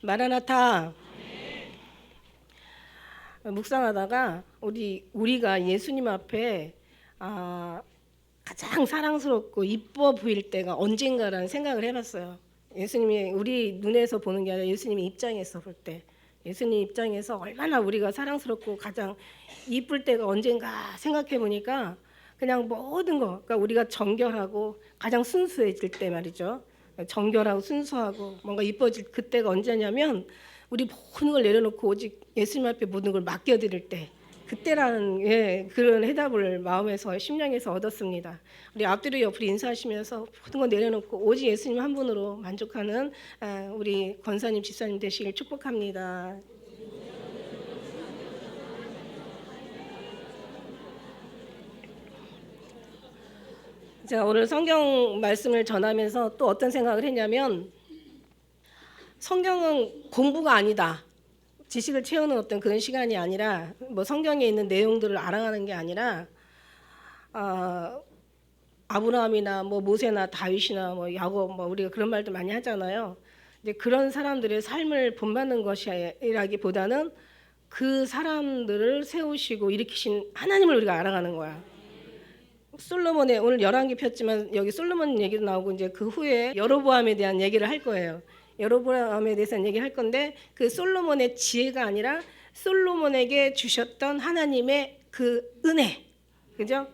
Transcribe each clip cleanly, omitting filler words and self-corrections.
마라나타. 묵상하다가 우리가 예수님 앞에 가장 사랑스럽고 이뻐 보일 때가 언젠가라는 생각을 해봤어요. 예수님이 우리 눈에서 보는 게 아니라 예수님의 입장에서 볼 때, 예수님 입장에서 얼마나 우리가 사랑스럽고 가장 이쁠 때가 언젠가 생각해 보니까 그냥 모든 거, 그러니까 우리가 정결하고 가장 순수해질 때 말이죠. 정결하고 순수하고 뭔가 이뻐질 그때가 언제냐면 우리 모든 걸 내려놓고 오직 예수님 앞에 모든 걸 맡겨드릴 때, 그때라는 그런 해답을 마음에서 심령에서 얻었습니다. 우리 앞뒤로 옆으로 인사하시면서 모든 거 내려놓고 오직 예수님 한 분으로 만족하는 우리 권사님 집사님 되시길 축복합니다. 제가 오늘 성경 말씀을 전하면서 또 어떤 생각을 했냐면, 성경은 공부가 아니다, 지식을 채우는 어떤 그런 시간이 아니라, 뭐 성경에 있는 내용들을 알아가는 게 아니라 아브라함이나 뭐 모세나 다윗이나 뭐 야곱, 뭐 우리가 그런 말도 많이 하잖아요. 근데 그런 사람들의 삶을 본받는 것이라기보다는 그 사람들을 세우시고 일으키신 하나님을 우리가 알아가는 거야. 솔로몬의, 오늘 열왕기 폈지만 여기 솔로몬 얘기도 나오고 이제 그 후에 여로보암에 대한 얘기를 할 거예요. 여로보암에 대해서 얘기를 할 건데, 그 솔로몬의 지혜가 아니라 솔로몬에게 주셨던 하나님의 그 은혜, 그죠?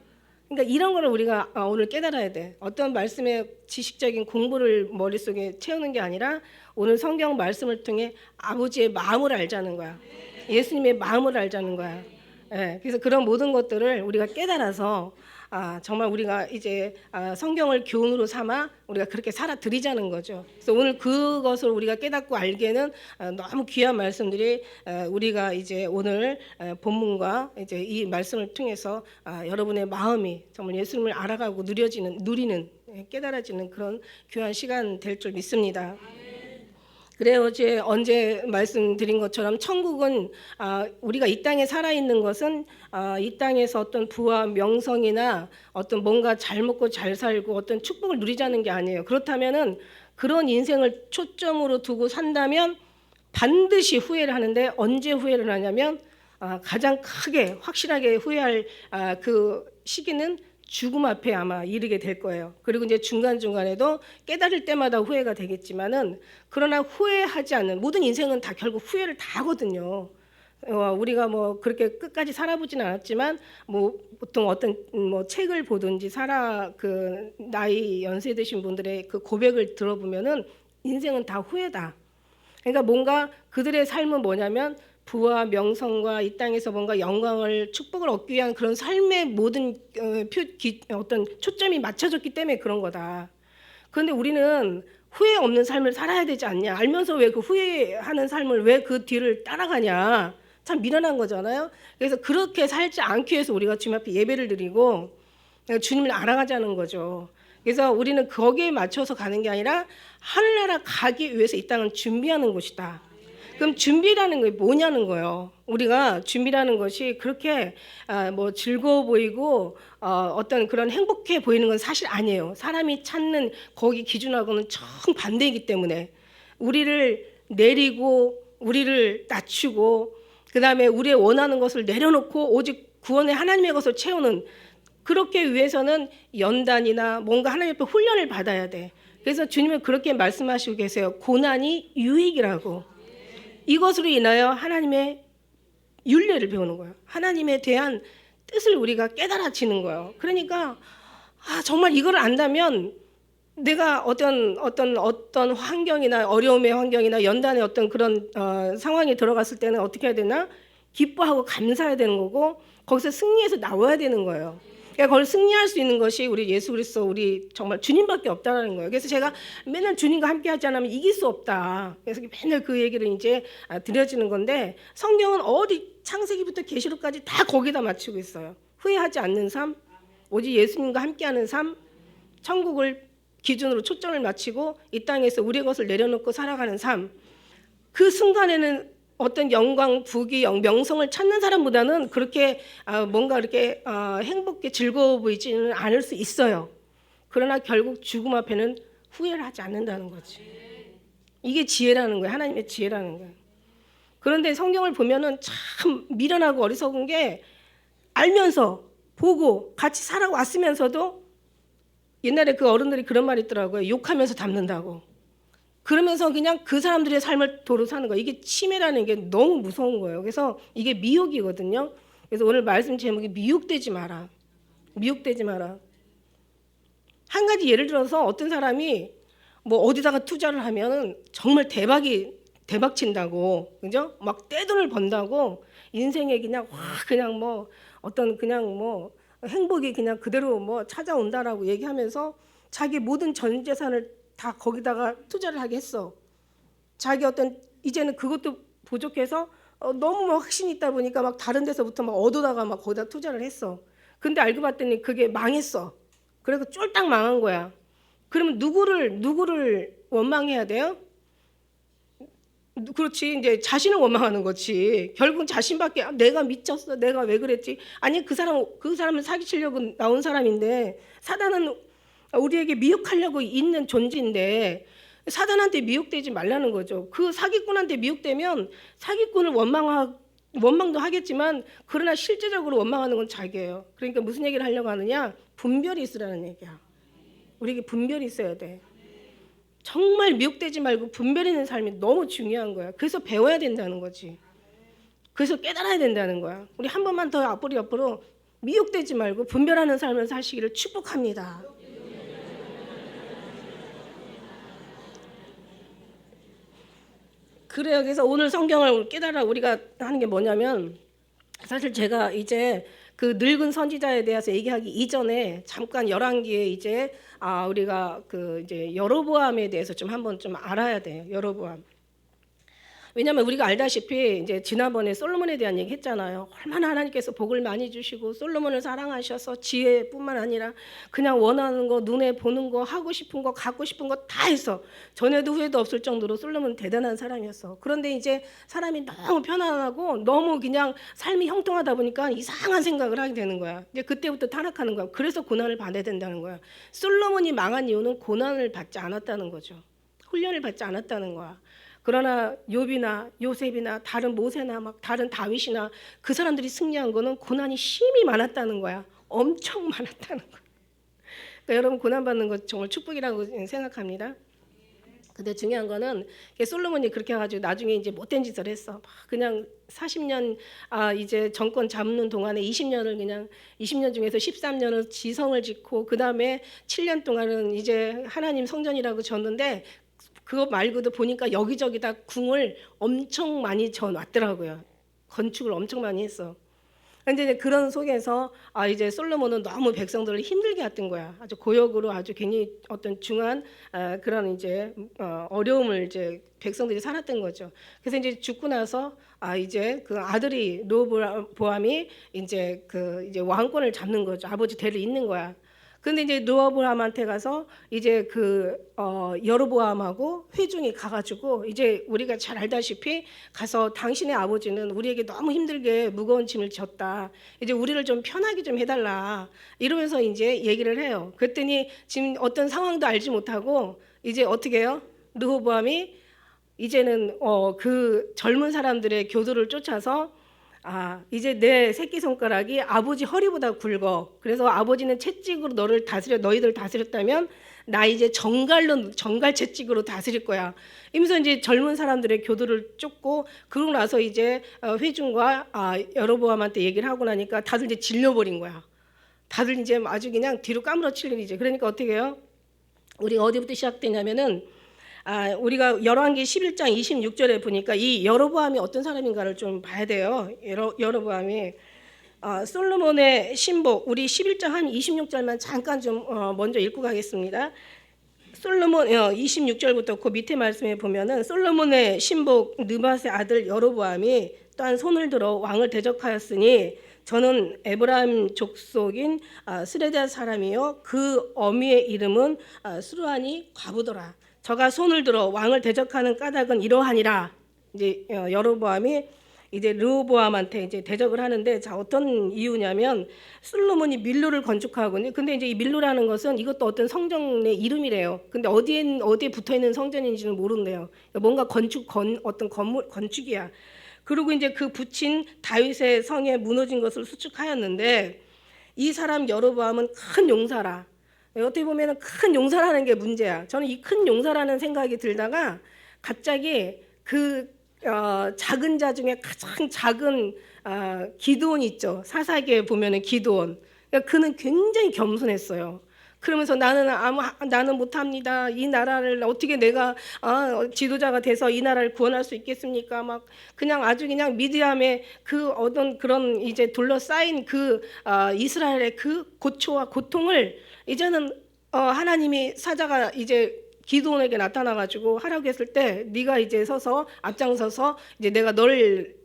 그러니까 이런 거를 우리가 오늘 깨달아야 돼. 어떤 말씀의 지식적인 공부를 머릿속에 채우는 게 아니라 오늘 성경 말씀을 통해 아버지의 마음을 알자는 거야. 예수님의 마음을 알자는 거야. 그래서 그런 모든 것들을 우리가 깨달아서 정말 우리가 이제 성경을 교훈으로 삼아 우리가 그렇게 살아드리자는 거죠. 그래서 오늘 그것을 우리가 깨닫고 알기에는 너무 귀한 말씀들이 우리가 이제 오늘 본문과 이제 이 말씀을 통해서 여러분의 마음이 정말 예수님을 알아가고 누리는 깨달아지는 그런 귀한 시간 될 줄 믿습니다. 그래요. 어제 언제 말씀드린 것처럼 천국은 우리가 이 땅에 살아있는 것은 이 땅에서 어떤 부와 명성이나 어떤 뭔가 잘 먹고 잘 살고 어떤 축복을 누리자는 게 아니에요. 그렇다면은 그런 인생을 초점으로 두고 산다면 반드시 후회를 하는데, 언제 후회를 하냐면 가장 크게 확실하게 후회할 그 시기는 죽음 앞에 아마 이르게 될 거예요. 그리고 이제 중간중간에도 깨달을 때마다 후회가 되겠지만은, 그러나 후회하지 않는, 모든 인생은 다 결국 후회를 다 하거든요. 우리가 뭐 그렇게 끝까지 살아보진 않았지만 뭐 보통 어떤 뭐 책을 보든지 그 나이 연세 드신 분들의 그 고백을 들어보면은 인생은 다 후회다. 그러니까 뭔가 그들의 삶은 뭐냐면 부와 명성과 이 땅에서 뭔가 영광을, 축복을 얻기 위한 그런 삶의 모든 어떤 초점이 맞춰졌기 때문에 그런 거다. 그런데 우리는 후회 없는 삶을 살아야 되지 않냐, 알면서 왜 그 후회하는 삶을 왜 그 뒤를 따라가냐, 참 미련한 거잖아요. 그래서 그렇게 살지 않기 위해서 우리가 주님 앞에 예배를 드리고 주님을 알아가자는 거죠. 그래서 우리는 거기에 맞춰서 가는 게 아니라 하늘나라 가기 위해서 이 땅은 준비하는 곳이다. 그럼 준비라는 게 뭐냐는 거예요. 우리가 준비라는 것이 그렇게 뭐 즐거워 보이고 어떤 그런 행복해 보이는 건 사실 아니에요. 사람이 찾는 거기 기준하고는 정반대이기 때문에 우리를 내리고 우리를 낮추고 그다음에 우리의 원하는 것을 내려놓고 오직 구원의 하나님의 것을 채우는, 그렇게 위해서는 연단이나 뭔가 하나님 앞에 훈련을 받아야 돼. 그래서 주님은 그렇게 말씀하시고 계세요. 고난이 유익이라고. 이것으로 인하여 하나님의 윤례를 배우는 거예요. 하나님에 대한 뜻을 우리가 깨달아지는 거예요. 그러니까 정말 이걸 안다면 내가 어떤 환경이나 어려움의 환경이나 연단의 어떤 그런 상황에 들어갔을 때는 어떻게 해야 되나? 기뻐하고 감사해야 되는 거고, 거기서 승리해서 나와야 되는 거예요. 그러니까 그걸 승리할 수 있는 것이 우리 예수 그리스도, 우리 정말 주님밖에 없다라는 거예요. 그래서 제가 맨날 주님과 함께 하지 않으면 이길 수 없다. 그래서 맨날 그 얘기를 이제 드려지는 건데, 성경은 어디 창세기부터 계시록까지 다 거기다 맞추고 있어요. 후회하지 않는 삶, 오직 예수님과 함께하는 삶, 천국을 기준으로 초점을 맞추고 이 땅에서 우리의 것을 내려놓고 살아가는 삶. 그 순간에는 어떤 영광, 부귀, 명성을 찾는 사람보다는 그렇게 뭔가 이렇게 행복해 즐거워 보이지는 않을 수 있어요. 그러나 결국 죽음 앞에는 후회를 하지 않는다는 거지. 이게 지혜라는 거예요. 하나님의 지혜라는 거예요. 그런데 성경을 보면은 참 미련하고 어리석은 게 알면서 보고 같이 살아왔으면서도 옛날에 그 어른들이 그런 말이 있더라고요. 욕하면서 닮는다고. 그러면서 그냥 그 사람들의 삶을 도로 사는 거예요. 이게 치매라는 게 너무 무서운 거예요. 그래서 이게 미혹이거든요. 그래서 오늘 말씀 제목이 미혹되지 마라. 미혹되지 마라. 한 가지 예를 들어서 어떤 사람이 뭐 어디다가 투자를 하면은 정말 대박 친다고, 그죠? 막 떼돈을 번다고 인생에 그냥 확 그냥 뭐 어떤 그냥 뭐 행복이 그냥 그대로 뭐 찾아온다라고 얘기하면서 자기 모든 전 재산을 다 거기다가 투자를 하게 했어. 자기 어떤 이제는 그것도 부족해서 너무 막 확신이 있다 보니까 막 다른 데서부터 막 얻어다가 막 거기다 투자를 했어. 근데 알고 봤더니 그게 망했어. 그래서 쫄딱 망한 거야. 그러면 누구를 원망해야 돼요? 그렇지. 이제 자신을 원망하는 거지. 결국은 자신밖에 내가 미쳤어. 내가 왜 그랬지? 아니 그 사람을 사기치려고 나온 사람인데 사단은 우리에게 미혹하려고 있는 존재인데 사단한테 미혹되지 말라는 거죠. 그 사기꾼한테 미혹되면 사기꾼을 원망도 하겠지만 그러나 실제적으로 원망하는 건 자기예요. 그러니까 무슨 얘기를 하려고 하느냐? 분별이 있으라는 얘기야. 우리에게 분별이 있어야 돼. 정말 미혹되지 말고 분별 있는 삶이 너무 중요한 거야. 그래서 배워야 된다는 거지. 그래서 깨달아야 된다는 거야. 우리 한 번만 더 앞으로 미혹되지 말고 분별하는 삶을 사시기를 축복합니다. 그래요. 그래서 오늘 성경을 깨달아 우리가 하는 게 뭐냐면 사실 제가 이제 그 늙은 선지자에 대해서 얘기하기 이전에 잠깐 열왕기에 이제 우리가 그 이제 여로보암에 대해서 좀 한번 좀 알아야 돼요. 여로보암. 왜냐하면 우리가 알다시피 이제 지난번에 솔로몬에 대한 얘기 했잖아요. 얼마나 하나님께서 복을 많이 주시고 솔로몬을 사랑하셔서 지혜뿐만 아니라 그냥 원하는 거, 눈에 보는 거, 하고 싶은 거, 갖고 싶은 거 다 했어. 전에도 후에도 없을 정도로 솔로몬은 대단한 사람이었어. 그런데 이제 사람이 너무 편안하고 너무 그냥 삶이 형통하다 보니까 이상한 생각을 하게 되는 거야. 이제 그때부터 타락하는 거야. 그래서 고난을 받아야 된다는 거야. 솔로몬이 망한 이유는 고난을 받지 않았다는 거죠. 훈련을 받지 않았다는 거야. 그러나 욥이나 요셉이나 다른 모세나 막 다른 다윗이나 그 사람들이 승리한 거는 고난이 심히 많았다는 거야. 엄청 많았다는 거야. 그러니까 여러분 고난 받는 거 정말 축복이라고 생각합니다. 근데 중요한 거는 솔로몬이 그렇게 해가지고 나중에 이제 못된 짓을 했어. 막 그냥 40년 이제 정권 잡는 동안에 20년 중에서 13년을 지성을 짓고 그 다음에 7년 동안은 이제 하나님 성전이라고 졌는데. 그거 말고도 보니까 여기저기다 궁을 엄청 많이 져놨더라고요. 건축을 엄청 많이 했어. 근데 그런 속에서 이제 솔로몬은 너무 백성들을 힘들게 했던 거야. 아주 고역으로 아주 굉장히 어떤 중한 그런 이제 어려움을 이제 백성들이 살았던 거죠. 그래서 이제 죽고 나서 이제 그 아들이 르호보암이 이제 이제 왕권을 잡는 거죠. 아버지 대를 잇는 거야. 근데 이제 르호보암한테 가서 이제 여로보암하고 회중이 가가지고 이제 우리가 잘 알다시피 가서 당신의 아버지는 우리에게 너무 힘들게 무거운 짐을 졌다. 이제 우리를 좀 편하게 좀 해달라. 이러면서 이제 얘기를 해요. 그랬더니 지금 어떤 상황도 알지 못하고 이제 어떻게 해요? 르호보암이 이제는 그 젊은 사람들의 교도를 쫓아서 이제 내 새끼손가락이 아버지 허리보다 굵어. 그래서 아버지는 채찍으로 너희들 다스렸다면 나 이제 정갈 채찍으로 다스릴 거야. 이러면서 이제 젊은 사람들의 교도를 쫓고 그러고 나서 이제 회중과 여로보암한테 얘기를 하고 나니까 다들 이제 질려버린 거야. 다들 이제 아주 그냥 뒤로 까무러칠 일이지. 그러니까 어떻게 해요? 우리가 어디부터 시작되냐면은 우리가 열왕기 11장 26절에 보니까 이 여로보암이 어떤 사람인가를 좀 봐야 돼요. 여로보암이 솔로몬의 신복 우리 11장 한 26절만 잠깐 좀 먼저 읽고 가겠습니다. 솔로몬 26절부터 그 밑에 말씀에 보면은 솔로몬의 신복 느밧의 아들 여로보암이 또한 손을 들어 왕을 대적하였으니 저는 에브라임 족속인 스레다 사람이요 그 어미의 이름은 스루아니 과부더라. 저가 손을 들어 왕을 대적하는 까닭은 이러하니라. 이제 여로보암이 이제 르호보암한테 이제 대적을 하는데, 자 어떤 이유냐면 솔로몬이 밀로를 건축하거든요. 근데 이제 이 밀로라는 것은 이것도 어떤 성전의 이름이래요. 근데 어디에 붙어 있는 성전인지는 모른대요. 뭔가 어떤 건물 건축이야. 그리고 이제 그 붙인 다윗의 성에 무너진 것을 수축하였는데, 이 사람 여로보암은 큰 용사라. 어떻게 보면 큰 용사라는 게 문제야. 저는 이 큰 용사라는 생각이 들다가 갑자기 작은 자 중에 가장 작은 기드온 있죠. 사사기에 보면은 기드온. 그러니까 그는 굉장히 겸손했어요. 그러면서 나는 못합니다. 이 나라를 어떻게 내가 지도자가 돼서 이 나라를 구원할 수 있겠습니까? 막 그냥 아주 그냥 미디암의 그 어떤 그런 이제 둘러싸인 이스라엘의 그 고초와 고통을 이제는 하나님이 사자가 이제 기드온에게 나타나가지고 하라고 했을 때, 네가 이제 서서 앞장서서 이제 내가 너를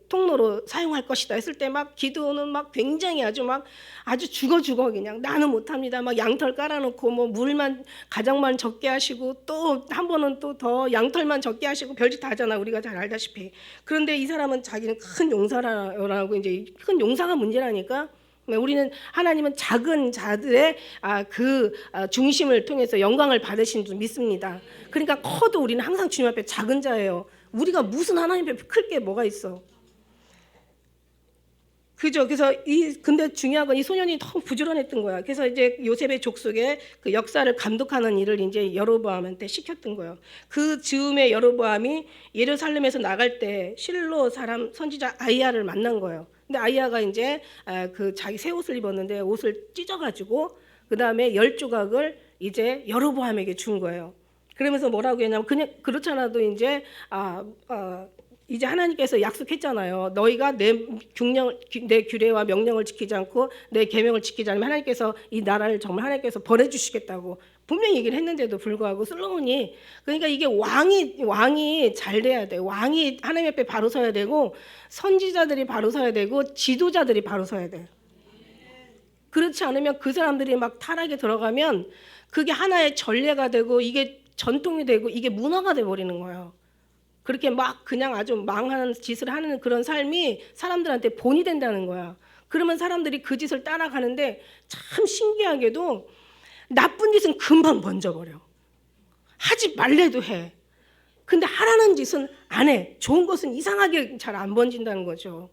통로로 사용할 것이다 했을 때, 막 기드온은 막 굉장히 아주 죽어 그냥 나는 못합니다. 막 양털 깔아놓고 뭐 물만 가장만 적게 하시고, 또 한 번은 또 더 양털만 적게 하시고 별짓 다 하잖아. 우리가 잘 알다시피. 그런데 이 사람은 자기는 큰 용사라고, 이제 큰 용사가 문제라니까. 우리는 하나님은 작은 자들의 중심을 통해서 영광을 받으신 줄 믿습니다. 그러니까 커도 우리는 항상 주님 앞에 작은 자예요. 우리가 무슨 하나님 앞에 클 게 뭐가 있어? 그죠? 그래서 근데 중요한 건 이 소년이 너무 부지런했던 거야. 그래서 이제 요셉의 족속의 그 역사를 감독하는 일을 이제 여로보암한테 시켰던 거예요. 그 즈음에 여로보암이 예루살렘에서 나갈 때 실로 사람 선지자 아이야를 만난 거예요. 근데 아이야가 이제 자기 새 옷을 입었는데 옷을 찢어가지고 그 다음에 10조각을 이제 여로보암에게 준 거예요. 그러면서 뭐라고 했냐면, 그냥 그렇잖아도 이제 이제 하나님께서 약속했잖아요. 너희가 내 규례와 명령을 지키지 않고 내 계명을 지키지 않으면 하나님께서 이 나라를 정말 하나님께서 버려주시겠다고 분명히 얘기를 했는데도 불구하고 솔로몬이, 그러니까 이게 왕이 잘 돼야 돼. 왕이 하나님 앞에 바로 서야 되고, 선지자들이 바로 서야 되고, 지도자들이 바로 서야 돼. 그렇지 않으면 그 사람들이 막 타락에 들어가면 그게 하나의 전례가 되고, 이게 전통이 되고, 이게 문화가 돼 버리는 거예요. 그렇게 막 그냥 아주 망하는 짓을 하는 그런 삶이 사람들한테 본이 된다는 거야. 그러면 사람들이 그 짓을 따라가는데, 참 신기하게도 나쁜 짓은 금방 번져버려. 하지 말래도 해. 근데 하라는 짓은 안 해. 좋은 것은 이상하게 잘 안 번진다는 거죠.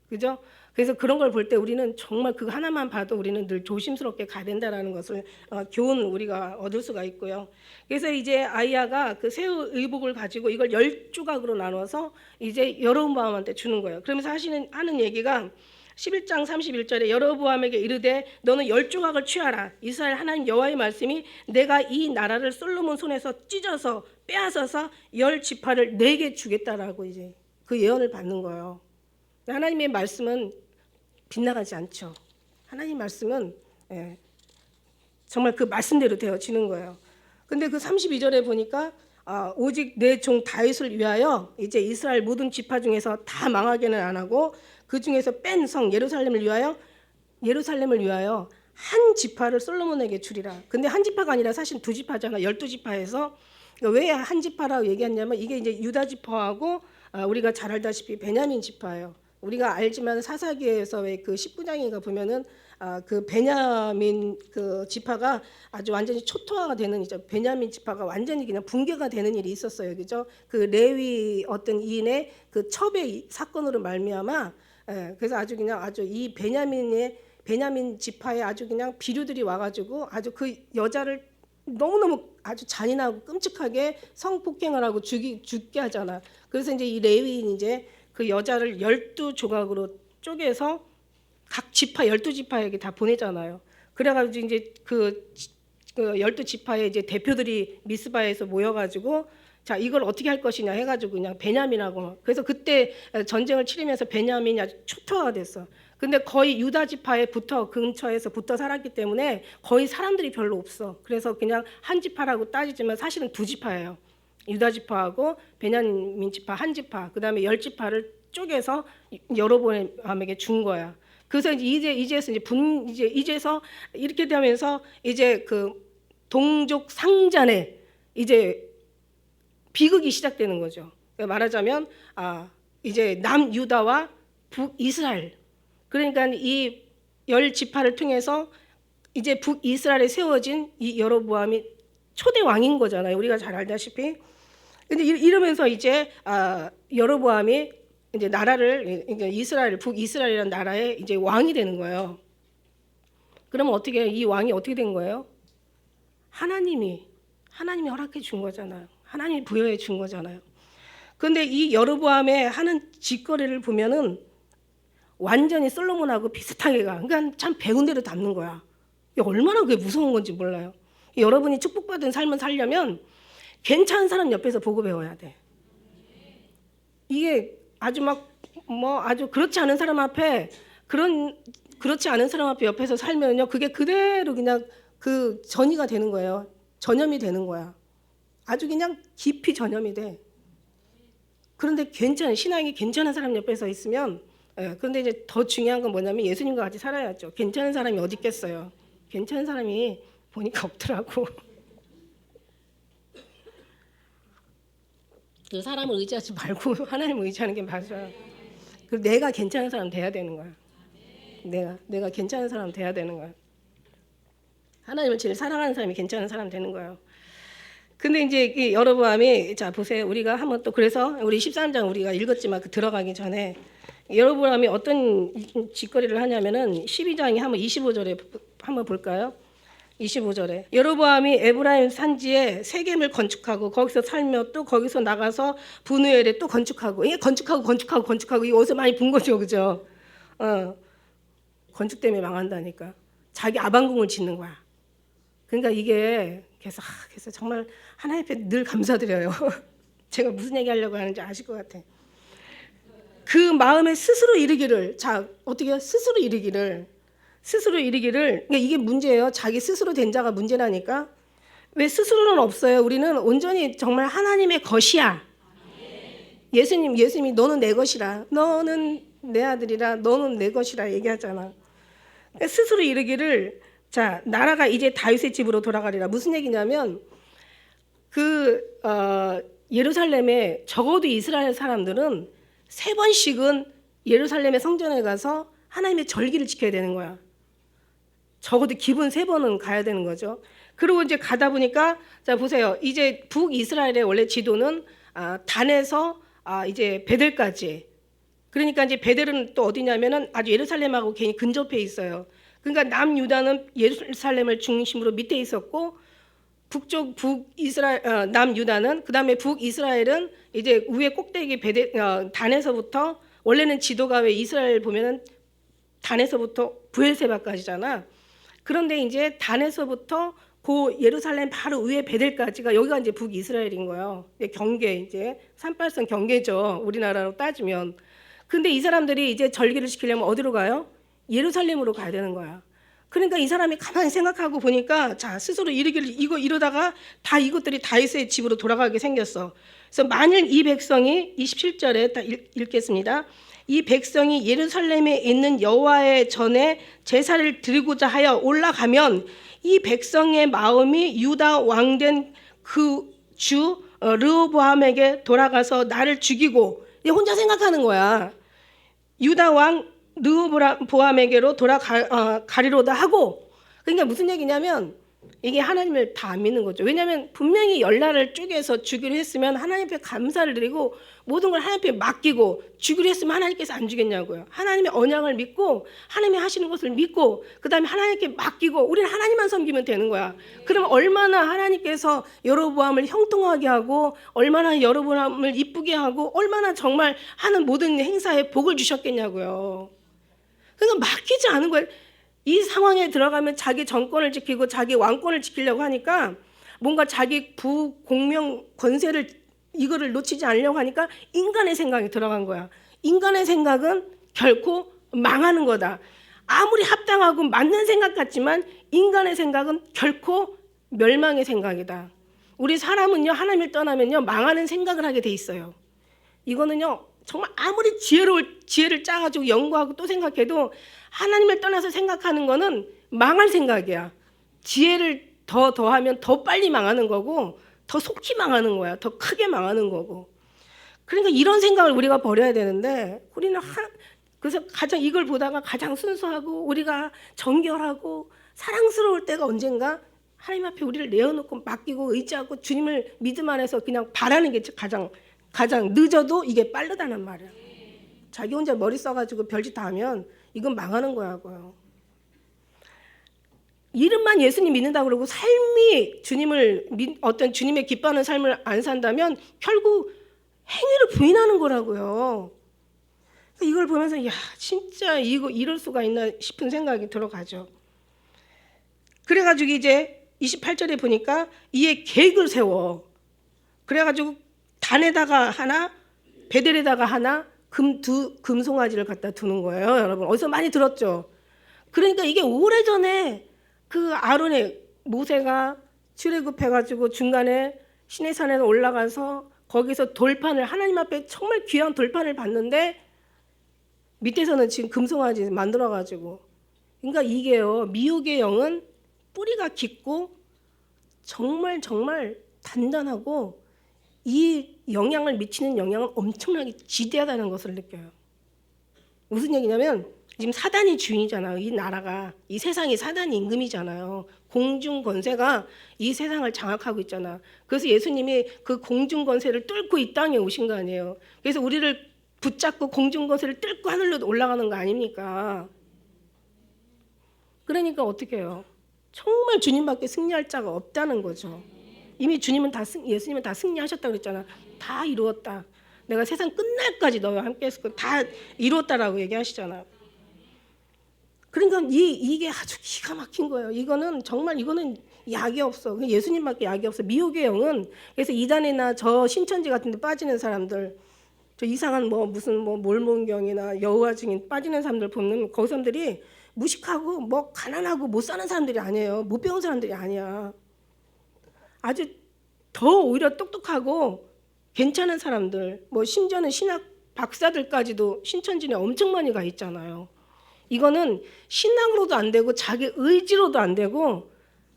그죠? 그래서 그런 걸 볼 때 우리는 정말 그 하나만 봐도 우리는 늘 조심스럽게 가야 된다는 것을 교훈 우리가 얻을 수가 있고요. 그래서 이제 아이야가 그 새 의복을 가지고 이걸 10조각으로 나눠서 이제 여로보암한테 주는 거예요. 그러면서 하는 얘기가 11장 31절에 여로보암에게 이르되 너는 10조각을 취하라. 이스라엘 하나님 여호와의 말씀이 내가 이 나라를 솔로몬 손에서 찢어서 빼앗아서 10지파를 내게 주겠다라고 이제 그 예언을 받는 거예요. 하나님의 말씀은 빗나가지 않죠. 하나님 말씀은 정말 그 말씀대로 되어지는 거예요. 근데 그 32절에 보니까 오직 내 종 다윗을 위하여 이제 이스라엘 모든 지파 중에서 다 망하게는 안 하고 그 중에서 뺀 성 예루살렘을 위하여 한 지파를 솔로몬에게 주리라. 근데 한 지파가 아니라 사실 두 지파잖아. 12지파에서 왜 한 지파라고 얘기했냐면, 이게 이제 유다 지파하고 우리가 잘 알다시피 베냐민 지파예요. 우리가 알지만 사사기에서 왜 그 19장인가 보면은 그 베냐민 그 지파가 아주 완전히 초토화가 되는, 이제 베냐민 지파가 완전히 그냥 붕괴가 되는 일이 있었어요. 그죠? 그 레위 어떤 이인의 그 첩의 사건으로 말미암아, 그래서 아주 이 베냐민 지파에 아주 그냥 비류들이 와가지고 아주 그 여자를 너무너무 아주 잔인하고 끔찍하게 성폭행을 하고 죽게 하잖아. 그래서 이제 이 레위인 이제 그 여자를 12조각으로 쪼개서 각 지파 12지파에게 다 보내잖아요. 그래가지고 이제 그 12지파의 이제 대표들이 미스바에서 모여가지고 자 이걸 어떻게 할 것이냐 해가지고 그냥 베냐민하고, 그래서 그때 전쟁을 치르면서 베냐민이 아주 초토화가 됐어. 근데 거의 유다 지파에 근처에서 붙어 살았기 때문에 거의 사람들이 별로 없어. 그래서 그냥 한 지파라고 따지지만 사실은 두 지파예요. 유다 지파하고 베냐민 지파 한 지파, 그다음에 10지파를 쪼개서 여로보암에게 준 거야. 그래서 이제서 이렇게 되면서 이제 그 동족 상잔에 이제 비극이 시작되는 거죠. 말하자면 이제 남유다와 북이스라엘, 그러니까 이 10지파를 통해서 이제 북이스라엘에 세워진 이 여로보암이 초대 왕인 거잖아요. 우리가 잘 알다시피. 근데 이러면서 이제 여로보암이 이제 나라를, 이제 이스라엘, 북이스라엘이라는 나라의 이제 왕이 되는 거예요. 그러면 어떻게, 이 왕이 어떻게 된 거예요? 하나님이 허락해 준 거잖아요. 하나님이 부여해 준 거잖아요. 그런데 이 여로보암의 하는 짓거리를 보면은 완전히 솔로몬하고 비슷하게 가. 그러니까 참 배운 대로 담는 거야. 얼마나 그게 무서운 건지 몰라요. 여러분이 축복받은 삶을 살려면 괜찮은 사람 옆에서 보고 배워야 돼. 이게 아주 아주 그렇지 않은 사람 앞에, 그렇지 않은 사람 앞에 옆에서 살면요, 그게 그대로 그냥 그 전이가 되는 거예요. 전염이 되는 거야. 아주 그냥 깊이 전염이 돼. 그런데 신앙이 괜찮은 사람 옆에서 있으면, 그런데 이제 더 중요한 건 뭐냐면 예수님과 같이 살아야죠. 괜찮은 사람이 어디 있겠어요. 괜찮은 사람이 보니까 없더라고. 그 사람을 의지하지 말고 하나님을 의지하는 게 맞아요. 그리고 내가 괜찮은 사람 돼야 되는 거야. 내가 괜찮은 사람 돼야 되는 거야. 하나님을 제일 사랑하는 사람이 괜찮은 사람 되는 거예요. 근데 이제 여로보암이, 자 보세요. 우리가 한번 또, 그래서 우리 13장 우리가 읽었지만 그 들어가기 전에 여로보암이 어떤 짓거리를 하냐면은 12장이 한번 25절에 한번 볼까요? 25절에 여로보암이 에브라임 산지에 세겜을 건축하고 거기서 살며 또 거기서 나가서 분우엘에 또 건축하고, 이게 건축하고 이거 어디서 많이 본 거죠, 그죠? 건축 때문에 망한다니까. 자기 아방궁을 짓는 거야. 그러니까 이게 그래서 정말 하나님 앞에 늘 감사드려요. 제가 무슨 얘기 하려고 하는지 아실 것 같아. 그 마음에 스스로 이르기를, 자 어떻게 해요? 스스로 이르기를. 그러니까 이게 문제예요. 자기 스스로 된 자가 문제라니까. 왜 스스로는 없어요? 우리는 온전히 정말 하나님의 것이야. 예수님이 너는 내 것이라, 너는 내 아들이라, 너는 내 것이라 얘기하잖아. 그러니까 스스로 이르기를, 자 나라가 이제 다윗의 집으로 돌아가리라. 무슨 얘기냐면 예루살렘에 적어도 이스라엘 사람들은 3번씩은 예루살렘의 성전에 가서 하나님의 절기를 지켜야 되는 거야. 적어도 기본 3번은 가야 되는 거죠. 그리고 이제 가다 보니까, 자 보세요. 이제 북이스라엘의 원래 지도는 단에서 이제 베델까지. 그러니까 이제 베델은 또 어디냐면은 아주 예루살렘하고 괜히 근접해 있어요. 그러니까 남유다는 예루살렘을 중심으로 밑에 있었고, 남유다는, 그 다음에 북이스라엘은 이제 위에 꼭대기 단에서부터, 원래는 지도가 왜 이스라엘 보면은 단에서부터 브엘세바까지잖아. 그런데 이제 단에서부터 그 예루살렘 바로 위에 베델까지가, 여기가 이제 북이스라엘인 거예요. 경계, 이제 38선 경계죠. 우리나라로 따지면. 근데 이 사람들이 이제 절기를 지키려면 어디로 가요? 예루살렘으로 가야 되는 거야. 그러니까 이 사람이 가만히 생각하고 보니까, 자 스스로 이르기를, 이러다가 다 이것들이 다윗의 집으로 돌아가게 생겼어. 그래서 만일 이 백성이, 27절에 딱 읽겠습니다. 이 백성이 예루살렘에 있는 여호와의 전에 제사를 드리고자 하여 올라가면 이 백성의 마음이 유다 왕된 그 주 르호보암에게 돌아가서 나를 죽이고, 혼자 생각하는 거야. 유다 왕 르호보암에게로 돌아가리로다 하고. 그러니까 무슨 얘기냐면 이게 하나님을 다 안 믿는 거죠. 왜냐하면 분명히 열나를 쪼개서 주기로 했으면 하나님 앞에 감사를 드리고 모든 걸 하나님 앞에 맡기고 주기로 했으면 하나님께서 안 주겠냐고요. 하나님의 언약을 믿고 하나님이 하시는 것을 믿고 그 다음에 하나님께 맡기고 우리는 하나님만 섬기면 되는 거야. 그러면 얼마나 하나님께서 여로보암을 형통하게 하고 얼마나 여로보암을 이쁘게 하고 얼마나 정말 하는 모든 행사에 복을 주셨겠냐고요. 그러니까 맡기지 않은 거예요. 이 상황에 들어가면 자기 정권을 지키고 자기 왕권을 지키려고 하니까 뭔가 자기 부공명 권세를 이거를 놓치지 않으려고 하니까 인간의 생각이 들어간 거야. 인간의 생각은 결코 망하는 거다. 아무리 합당하고 맞는 생각 같지만 인간의 생각은 결코 멸망의 생각이다. 우리 사람은요, 하나님을 떠나면요 망하는 생각을 하게 돼 있어요. 이거는요 정말 아무리 지혜를 짜가지고 연구하고 또 생각해도 하나님을 떠나서 생각하는 거는 망할 생각이야. 지혜를 더하면 더 빨리 망하는 거고 더 속히 망하는 거야. 더 크게 망하는 거고. 그러니까 이런 생각을 우리가 버려야 되는데 우리는 그래서 가장 이걸 보다가 가장 순수하고 우리가 정결하고 사랑스러울 때가 언젠가 하나님 앞에 우리를 내어놓고 맡기고 의지하고 주님을 믿음 안에서 그냥 바라는 게 가장 늦어도 이게 빠르다는 말이야. 자기 혼자 머리 써가지고 별짓 다 하면 이건 망하는 거야고요. 이름만 예수님 믿는다 그러고 삶이 어떤 주님의 기뻐하는 삶을 안 산다면 결국 행위를 부인하는 거라고요. 이걸 보면서 야 진짜 이럴 수가 있나 싶은 생각이 들어가죠. 그래가지고 이제 28절에 보니까 이에 계획을 세워. 그래가지고 단에다가 하나, 베델에다가 하나, 금송아지를 갖다 두는 거예요. 여러분 어디서 많이 들었죠. 그러니까 이게 오래전에 그 아론의 모세가 출애굽해가지고 중간에 시내산에 올라가서 거기서 돌판을 하나님 앞에 정말 귀한 돌판을 봤는데 밑에서는 지금 금송아지 만들어가지고 그러니까 이게요 미혹의 영은 뿌리가 깊고 정말 단단하고 이 영향을 미치는 영향은 엄청나게 지대하다는 것을 느껴요. 무슨 얘기냐면 지금 사단이 주인이잖아요. 이 나라가 이 세상이 사단이 임금이잖아요. 공중 권세가 이 세상을 장악하고 있잖아. 그래서 예수님이 그 공중 권세를 뚫고 이 땅에 오신 거 아니에요. 그래서 우리를 붙잡고 공중 권세를 뚫고 하늘로 올라가는 거 아닙니까? 그러니까 어떻게 해요? 정말 주님밖에 승리할 자가 없다는 거죠. 이미 예수님은 다 승리하셨다고 그랬잖아. 다 이루었다. 내가 세상 끝날까지 너와 함께 했을 거 다 이루었다라고 얘기하시잖아. 그러니까 이게 아주 기가 막힌 거예요. 이거는 약이 없어. 예수님밖에 약이 없어. 미혹의 영은 그래서 이단이나 저 신천지 같은 데 빠지는 사람들 저 이상한 무슨 몰몬경이나 여호와 증인 빠지는 사람들 보면 거기 사람들이 무식하고 가난하고 못 사는 사람들이 아니에요. 못 배운 사람들이 아니야. 아주 더 오히려 똑똑하고 괜찮은 사람들 심지어는 신학 박사들까지도 신천지에 엄청 많이 가 있잖아요. 이거는 신앙으로도 안 되고 자기 의지로도 안 되고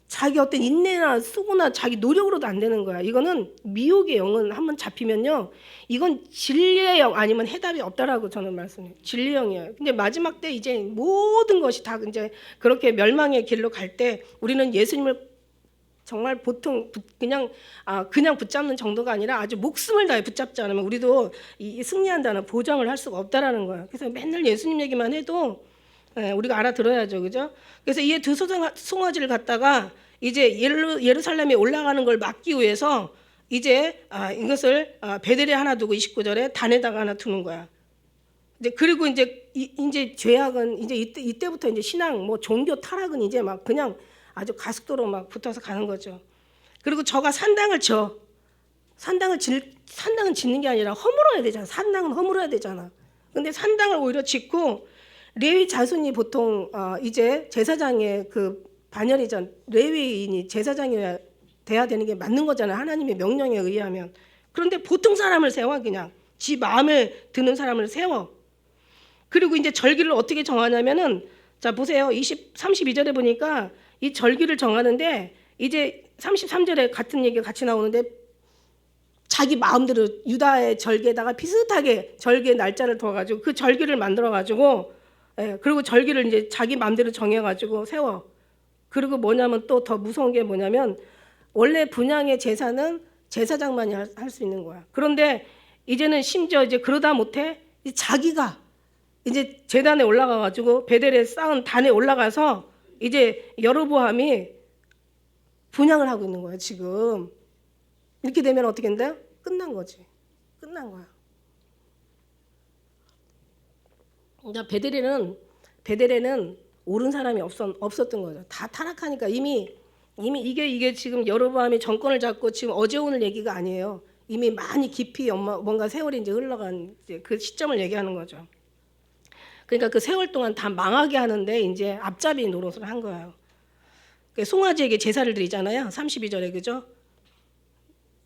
자기 어떤 인내나 수고나 자기 노력으로도 안 되는 거야. 이거는 미혹의 영은 한번 잡히면요. 이건 진리의 영 아니면 해답이 없다라고 저는 말씀해요. 진리의 영이에요. 근데 마지막 때 이제 모든 것이 다 이제 그렇게 멸망의 길로 갈 때 우리는 예수님을 정말 보통 그냥 붙잡는 정도가 아니라 아주 목숨을 다해 붙잡지 않으면 우리도 이 승리한다는 보장을 할 수가 없다라는 거예요. 그래서 맨날 예수님 얘기만 해도 우리가 알아들어야죠, 그죠? 그래서 이 두 송아지를 갖다가 이제 예루살렘에 올라가는 걸 막기 위해서 이제 이것을 베델에 하나 두고 29절에 단에다가 하나 두는 거야. 이제 그리고 이제 죄악은 이제 이때부터 이제 신앙 종교 타락은 이제 막 그냥 아주 가속도로 막 붙어서 가는 거죠. 그리고 저가 산당을 짓는 게 아니라 허물어야 되잖아. 산당은 허물어야 되잖아. 근데 산당을 오히려 짓고 레위 자손이 보통 이제 제사장의 그 반열이전 레위인이 제사장이 돼야 되는 게 맞는 거잖아요. 하나님의 명령에 의하면. 그런데 보통 사람을 세워 그냥 지 마음에 드는 사람을 세워. 그리고 이제 절기를 어떻게 정하냐면은 자 보세요. 32절에 보니까 이 절기를 정하는데 이제 33절에 같은 얘기가 같이 나오는데 자기 마음대로 유다의 절기에다가 비슷하게 절기의 날짜를 둬가지고 그 절기를 만들어가지고 그리고 절기를 이제 자기 마음대로 정해가지고 세워. 그리고 뭐냐면 또 더 무서운 게 뭐냐면 원래 분향의 제사는 제사장만이 할 수 있는 거야. 그런데 이제는 심지어 이제 그러다 못해 자기가 이제 제단에 올라가가지고 베델에 쌓은 단에 올라가서 이제 여로보암이 분향을 하고 있는 거예요. 지금 이렇게 되면 어떻게 된다? 끝난 거지. 끝난 거야. 그러니까 베델에는 옳은 사람이 없었던 거죠. 다 타락하니까 이미 이게 지금 여로보암이 정권을 잡고 지금 어제 오늘 얘기가 아니에요. 이미 많이 깊이 뭔가 세월이 이제 흘러간 이제 그 시점을 얘기하는 거죠. 그러니까 그 세월 동안 다 망하게 하는데 이제 앞잡이 노릇을 한 거예요. 송아지에게 제사를 드리잖아요. 32절에 그죠?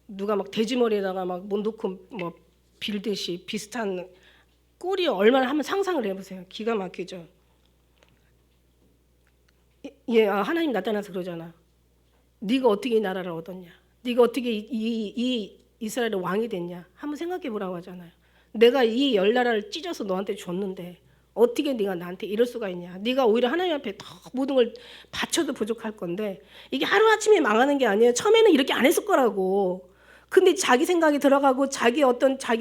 누가 막 돼지머리에다가 막 못 놓고 빌듯이 비슷한 꼴이 얼마나 한번 상상을 해보세요. 기가 막히죠. 하나님 나타나서 그러잖아. 네가 어떻게 이 나라를 얻었냐? 네가 어떻게 이 이스라엘의 왕이 됐냐? 한번 생각해 보라고 하잖아요. 내가 이 열 나라를 찢어서 너한테 줬는데 어떻게 네가 나한테 이럴 수가 있냐? 네가 오히려 하나님 앞에 더 모든 걸 바쳐도 부족할 건데 이게 하루아침에 망하는 게 아니에요. 처음에는 이렇게 안 했을 거라고. 근데 자기 생각이 들어가고 자기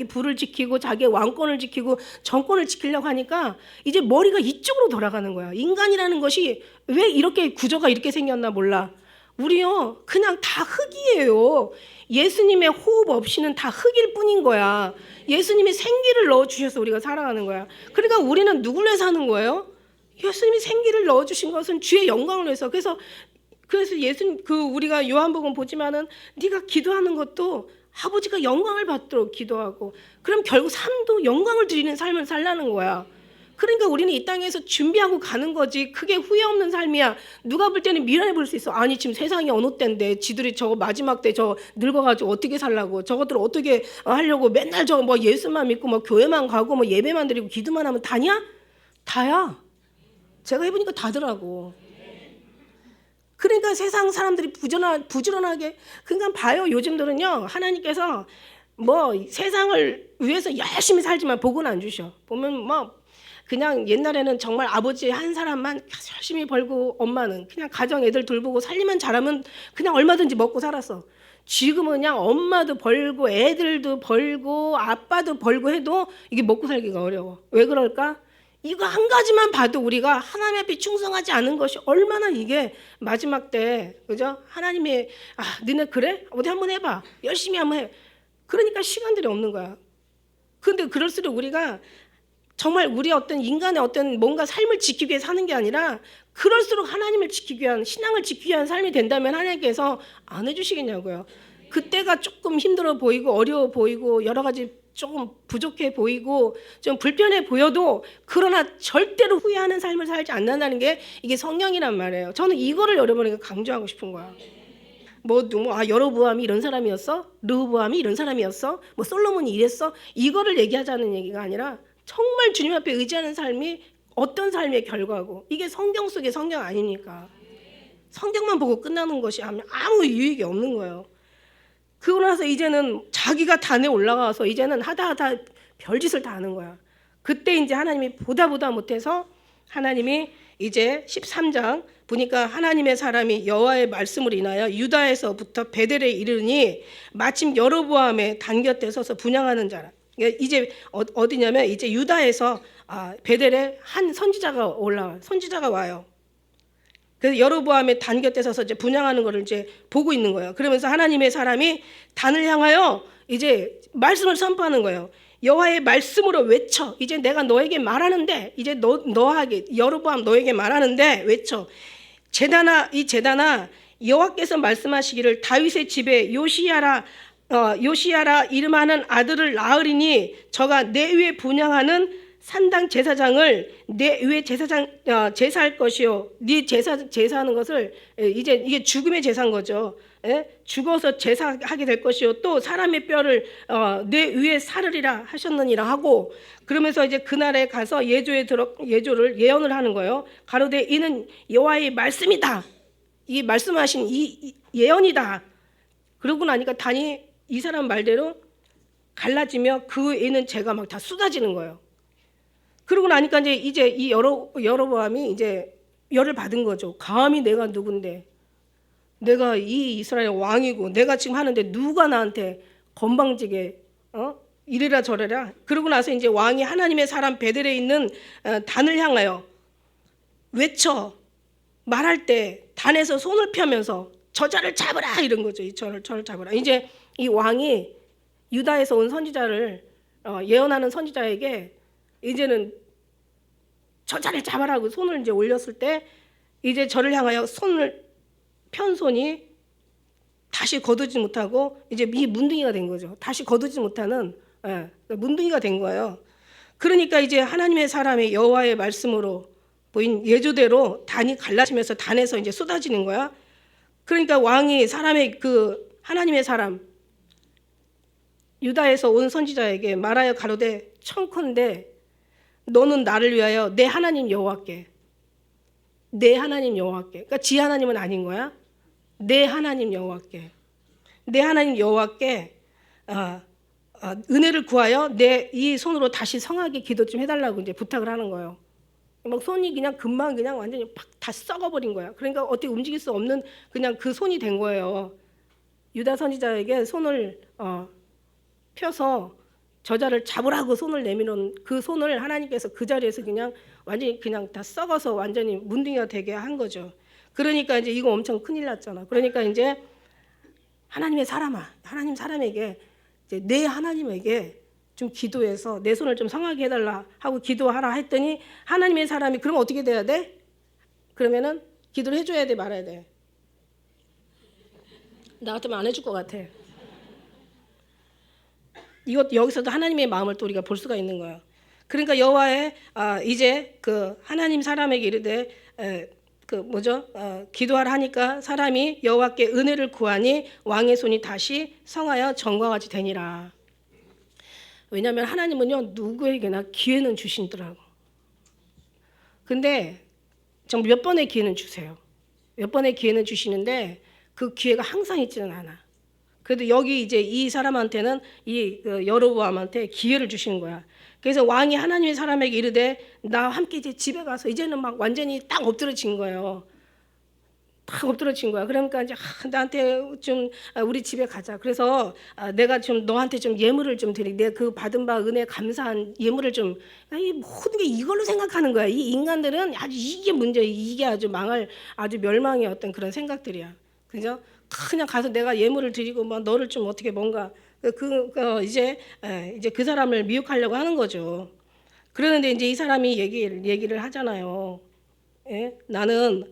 부를 지키고 자기의 왕권을 지키고 정권을 지키려고 하니까 이제 머리가 이쪽으로 돌아가는 거야. 인간이라는 것이 왜 이렇게 구조가 이렇게 생겼나 몰라. 우리요 그냥 다 흙이에요. 예수님의 호흡 없이는 다 흙일 뿐인 거야. 예수님이 생기를 넣어주셔서 우리가 살아가는 거야. 그러니까 우리는 누구를 위해 사는 거예요? 예수님이 생기를 넣어주신 것은 주의 영광을 위해서. 그래서 예수님 우리가 요한복음 보지만은 네가 기도하는 것도 아버지가 영광을 받도록 기도하고 그럼 결국 삶도 영광을 드리는 삶을 살라는 거야. 그러니까 우리는 이 땅에서 준비하고 가는 거지. 그게 후회 없는 삶이야. 누가 볼 때는 미련해 볼 수 있어. 아니 지금 세상이 어느 때인데 지들이 저거 마지막 때 저 늙어가지고 어떻게 살라고 저것들 어떻게 하려고 맨날 저거 뭐 예수만 믿고 뭐 교회만 가고 뭐 예배만 드리고 기도만 하면 다냐? 다야. 제가 해보니까 다더라고. 그러니까 세상 사람들이 부지런하게 그러니까 봐요. 요즘들은요 하나님께서 뭐 세상을 위해서 열심히 살지만 복은 안 주셔. 보면 뭐 그냥 옛날에는 정말 아버지 한 사람만 열심히 벌고 엄마는 그냥 가정 애들 돌보고 살림만 잘하면 그냥 얼마든지 먹고 살았어. 지금은 그냥 엄마도 벌고 애들도 벌고 아빠도 벌고 해도 이게 먹고 살기가 어려워. 왜 그럴까? 이거 한 가지만 봐도 우리가 하나님 앞에 충성하지 않은 것이 얼마나 이게 마지막 때 그죠? 하나님이 너네 그래? 어디 한번 해봐. 열심히 한번 해. 그러니까 시간들이 없는 거야. 근데 그럴수록 우리가 정말 우리 어떤 인간의 어떤 뭔가 삶을 지키기 위해 사는 게 아니라 그럴수록 하나님을 지키기 위한 신앙을 지키기 위한 삶이 된다면 하나님께서 안 해주시겠냐고요. 그때가 조금 힘들어 보이고 어려워 보이고 여러 가지 조금 부족해 보이고 좀 불편해 보여도 그러나 절대로 후회하는 삶을 살지 않는다는 게 이게 성경이란 말이에요. 저는 이거를 여러분에게 강조하고 싶은 거야. 여로보암이 이런 사람이었어? 르호보암이 이런 사람이었어? 뭐 솔로몬이 이랬어? 이거를 얘기하자는 얘기가 아니라 정말 주님 앞에 의지하는 삶이 어떤 삶의 결과고 이게 성경 속의 성경 아닙니까? 성경만 보고 끝나는 것이 아무 유익이 없는 거예요. 그러고 나서 이제는 자기가 단에 올라가서 이제는 하다 별짓을 다 하는 거야. 그때 이제 하나님이 보다 못해서 하나님이 이제 13장 보니까 하나님의 사람이 여호와의 말씀을 인하여 유다에서부터 베델에 이르니 마침 여로보암의 단 곁에 서서 분향하는 자라. 이제 어디냐면 이제 유다에서 베델에 한 선지자가 와요. 그래서 여로보암의 단 곁에 서서 이제 분향하는 거를 이제 보고 있는 거예요. 그러면서 하나님의 사람이 단을 향하여 이제 말씀을 선포하는 거예요. 여호와의 말씀으로 외쳐. 이제 내가 너에게 말하는데 이제 너에게 여로보암 너에게 말하는데 외쳐. 이 제단아 여호와께서 말씀하시기를 다윗의 집에 요시야라 이름하는 아들을 낳으리니 저가 내 위에 분향하는 산당 제사장을 내 위에 제사할 것이요. 네 제사하는 것을 이제 이게 죽음의 제사인 거죠. 죽어서 제사하게 될 것이요. 또 사람의 뼈를 내 위에 사르리라 하셨느니라 하고 그러면서 이제 그날에 가서 예조를 예언을 하는 거예요. 가로되 이는 여호와의 말씀이다. 이 말씀하신 이 예언이다. 그러고 나니까 단이 이 사람 말대로 갈라지며 그 애는 죄가 막 다 쏟아지는 거예요. 그러고 나니까 이제 이 여로보암이 이제 열을 받은 거죠. 감히 내가 누군데, 내가 이 이스라엘 왕이고 내가 지금 하는데 누가 나한테 건방지게 이래라 저래라. 그러고 나서 이제 왕이 하나님의 사람 베델에 있는 단을 향하여 외쳐 말할 때 단에서 손을 펴면서 저자를 잡으라 이런 거죠. 저를 잡으라. 이제 이 왕이 유다에서 온 선지자를 예언하는 선지자에게 이제는 저자를 잡아라고 손을 이제 올렸을 때 이제 저를 향하여 손을 편 손이 다시 거두지 못하고 이제 이 문둥이가 된 거죠. 다시 거두지 못하는 문둥이가 된 거예요. 그러니까 이제 하나님의 사람의 여호와의 말씀으로 보인 예조대로 단이 갈라지면서 단에서 이제 쏟아지는 거야. 그러니까 왕이 하나님의 사람 유다에서 온 선지자에게 말하여 가로되 청컨대 너는 나를 위하여 내 하나님 여호와께 그러니까 지 하나님은 아닌 거야. 내 하나님 여호와께 은혜를 구하여 내 이 손으로 다시 성하게 기도 좀 해달라고 이제 부탁을 하는 거예요. 막 손이 그냥 금방 그냥 완전히 팍 다 썩어버린 거야. 그러니까 어떻게 움직일 수 없는 그냥 그 손이 된 거예요. 유다 선지자에게 손을 펴서 저자를 잡으라고 손을 내밀은 그 손을 하나님께서 그 자리에서 그냥 완전히 그냥 다 썩어서 완전히 문둥이가 되게 한 거죠. 그러니까 이제 이거 엄청 큰일 났잖아. 그러니까 이제 하나님의 사람아, 하나님 사람에게 이제 내 하나님에게 좀 기도해서 내 손을 좀 성하게 해달라 하고 기도하라 했더니 하나님의 사람이 그러면 어떻게 돼야 돼? 그러면은 기도를 해줘야 돼, 말아야 돼? 나 같으면 안 해줄 것 같아. 이것 여기서도 하나님의 마음을 또 우리가 볼 수가 있는 거예요. 그러니까 여호와의 이제 그 하나님 사람에게 이르되 기도하라 하니까 사람이 여호와께 은혜를 구하니 왕의 손이 다시 성하여 전과 같이 되니라. 왜냐하면 하나님은요 누구에게나 기회는 주시더라고. 근데 정말 몇 번의 기회는 주세요. 몇 번의 기회는 주시는데 그 기회가 항상 있지는 않아. 그래도 여기 이제 이 사람한테는 이 여로보암한테 기회를 주시는 거야. 그래서 왕이 하나님의 사람에게 이르되 나 함께 이제 집에 가서 이제는 막 완전히 딱 엎드러진 거예요. 딱 엎드러진 거야. 그러니까 이제 나한테 좀 우리 집에 가자. 그래서 내가 좀 너한테 좀 예물을 좀 드리. 내가 그 받은 바 은혜 감사한 예물을 좀. 이 모든 게 이걸로 생각하는 거야. 이 인간들은 아주 이게 문제야. 이게 아주 망할 아주 멸망의 어떤 그런 생각들이야. 그죠? 그냥 가서 내가 예물을 드리고 뭐 너를 좀 어떻게 뭔가 이제 그 사람을 미혹하려고 하는 거죠. 그러는데 이제 이 사람이 얘기를 하잖아요. 예? 나는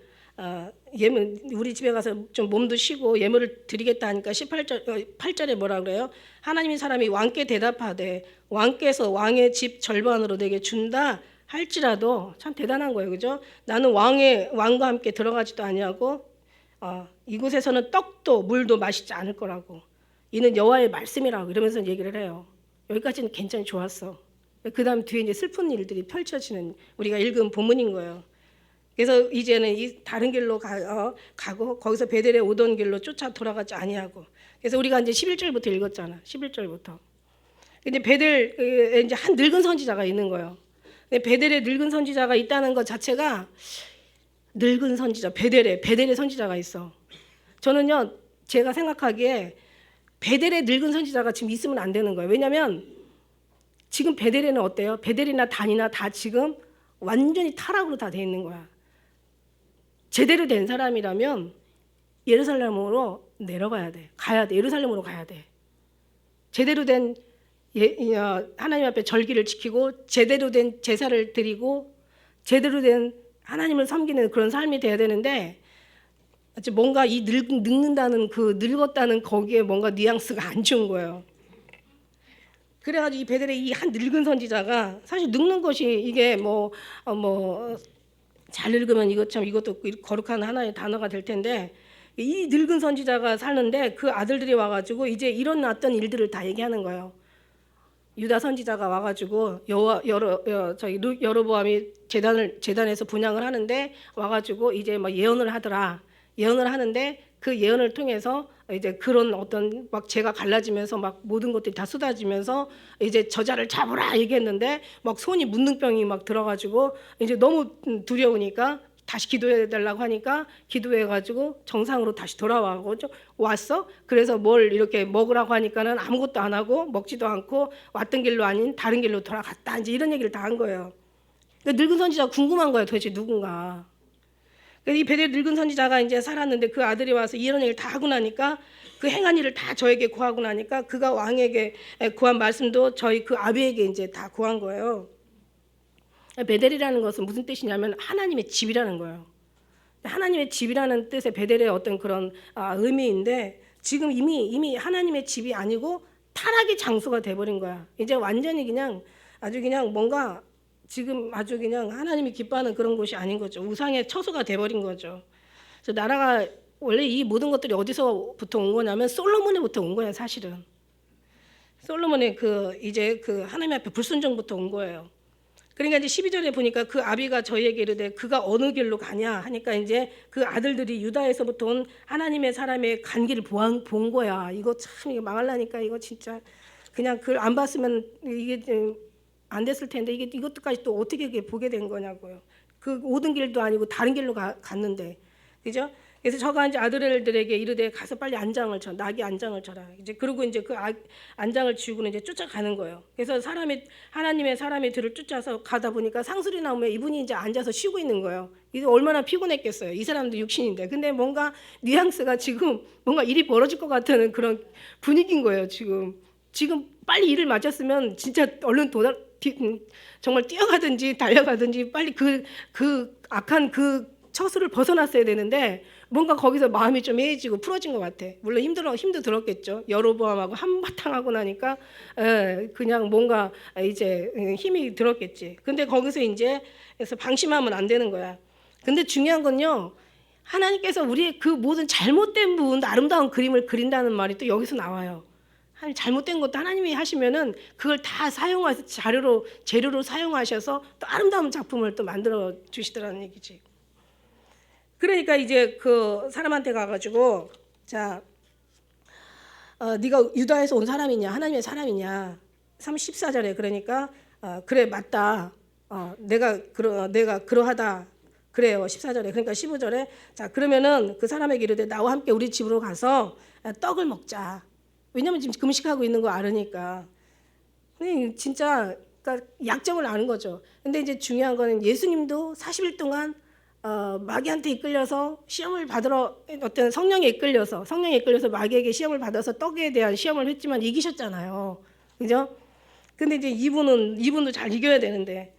예물 우리 집에 가서 좀 몸도 쉬고 예물을 드리겠다 하니까 8절에 뭐라 그래요? 하나님의 사람이 왕께 대답하되 왕께서 왕의 집 절반으로 내게 준다 할지라도 참 대단한 거예요. 그죠? 나는 왕과 함께 들어가지도 아니하고 이곳에서는 떡도 물도 마시지 않을 거라고. 이는 여호와의 말씀이라고 이러면서 얘기를 해요. 여기까지는 괜찮이 좋았어. 그 다음 뒤에 이제 슬픈 일들이 펼쳐지는 우리가 읽은 본문인 거예요. 그래서 이제는 이 다른 길로 가고 거기서 베델에 오던 길로 쫓아 돌아가지 아니하고. 그래서 우리가 이제 11절부터 읽었잖아. 11절부터. 근데 베델에 이제 한 늙은 선지자가 있는 거예요. 베델에 늙은 선지자가 있다는 것 자체가 늙은 선지자 베델에 선지자가 있어. 저는요 제가 생각하기에 베델에 늙은 선지자가 지금 있으면 안 되는 거예요. 왜냐하면 지금 베델에는 어때요? 베델이나 단이나 다 지금 완전히 타락으로 다 돼 있는 거야. 제대로 된 사람이라면 예루살렘으로 내려가야 돼. 가야 돼. 예루살렘으로 가야 돼. 제대로 된 하나님 앞에 절기를 지키고 제대로 된 제사를 드리고 제대로 된 하나님을 섬기는 그런 삶이 돼야 되는데 뭔가 이 늙는다는 그 늙었다는 거기에 뭔가 뉘앙스가 안 좋은 거예요. 그래가지고 이 베델의 이 한 늙은 선지자가 사실 늙는 것이 이게 잘 늙으면 이것도 거룩한 하나의 단어가 될 텐데 이 늙은 선지자가 사는데 그 아들들이 와가지고 이제 일어났던 일들을 다 얘기하는 거예요. 유다 선지자가 와가지고 여로보암이 제단에서 분향을 하는데 와가지고 이제 막 예언을 하더라. 예언을 하는데 그 예언을 통해서 이제 그런 어떤 막 죄가 갈라지면서 막 모든 것들이 다 쏟아지면서 이제 저자를 잡으라 얘기했는데 막 손이 문둥병이 막 들어가지고 이제 너무 두려우니까 다시 기도해 달라고 하니까 기도해가지고 정상으로 다시 돌아와고 왔어. 그래서 뭘 이렇게 먹으라고 하니까는 아무것도 안 하고 먹지도 않고 왔던 길로 아닌 다른 길로 돌아갔다. 이제 이런 얘기를 다 한 거예요. 그러니까 늙은 선지자가 궁금한 거예요. 도대체 누군가. 이 베델 늙은 선지자가 이제 살았는데 그 아들이 와서 이런 얘기를 다 하고 나니까 그 행한 일을 다 저에게 구하고 나니까 그가 왕에게 구한 말씀도 저희 그 아비에게 이제 다 구한 거예요. 베델이라는 것은 무슨 뜻이냐면 하나님의 집이라는 거예요. 하나님의 집이라는 뜻의 베델의 어떤 그런 의미인데 지금 이미 하나님의 집이 아니고 타락의 장소가 돼버린 거야. 이제 완전히 그냥 아주 그냥 뭔가 지금 아주 그냥 하나님이 기뻐하는 그런 곳이 아닌 거죠. 우상의 처소가 돼버린 거죠. 그래서 나라가 원래 이 모든 것들이 어디서부터 온 거냐면 솔로몬에부터 온 거예요, 사실은. 솔로몬의 이제 하나님 앞에 불순종부터 온 거예요. 그러니까 이제 12절에 보니까 그 아비가 저희에게 이르되 그가 어느 길로 가냐 하니까 이제 그 아들들이 유다에서부터 온 하나님의 사람의 간 길을 본 거야. 이거 참 이거 망할라니까 이거 진짜 그냥 그걸 안 봤으면 이게 안 됐을 텐데 이게 이것도까지 또 어떻게 이게 보게 된 거냐고요. 그 오던 길도 아니고 다른 길로 갔는데, 그죠? 그래서 저가 이제 아들들에게 이르되 가서 빨리 안장을 쳐, 나귀 안장을 쳐라. 이제 그러고 이제 그 안장을 쥐고는 이제 쫓아가는 거예요. 그래서 하나님의 사람이 들을 쫓아서 가다 보니까 상술이 나오면 이분이 이제 앉아서 쉬고 있는 거예요. 이게 얼마나 피곤했겠어요. 이 사람도 육신인데. 근데 뭔가 뉘앙스가 지금 뭔가 일이 벌어질 것 같은 그런 분위기인 거예요. 지금 빨리 일을 마쳤으면 진짜 얼른 정말 뛰어가든지 달려가든지 빨리 그 악한 그 처수를 벗어났어야 되는데 뭔가 거기서 마음이 좀 해해지고 풀어진 것 같아. 물론 힘도 들었겠죠. 여로보암하고 한바탕 하고 나니까 그냥 뭔가 이제 힘이 들었겠지. 근데 거기서 이제 그래서 방심하면 안 되는 거야. 근데 중요한 건요. 하나님께서 우리의 그 모든 잘못된 부분, 아름다운 그림을 그린다는 말이 또 여기서 나와요. 잘못된 것도 하나님이 하시면은 그걸 다 사용해서 재료로 사용하셔서 또 아름다운 작품을 또 만들어 주시더라는 얘기지. 그러니까 이제 그 사람한테 가가지고 자, 네가 유다에서 온 사람이냐 하나님의 사람이냐 14절에 그러니까 그래 맞다. 내가 그러하다. 그래요. 14절에 그러니까 15절에 자 그러면은 그 사람에게 이르되 나와 함께 우리 집으로 가서 떡을 먹자. 왜냐면 지금 금식하고 있는 거 알으니까. 진짜 그러니까 약점을 아는 거죠. 근데 이제 중요한 거는 예수님도 40일 동안 마귀한테 이끌려서 시험을 받으러 어떤 성령에 이끌려서 마귀에게 시험을 받아서 떡에 대한 시험을 했지만 이기셨잖아요. 그죠? 근데 이제 이분도 잘 이겨야 되는데.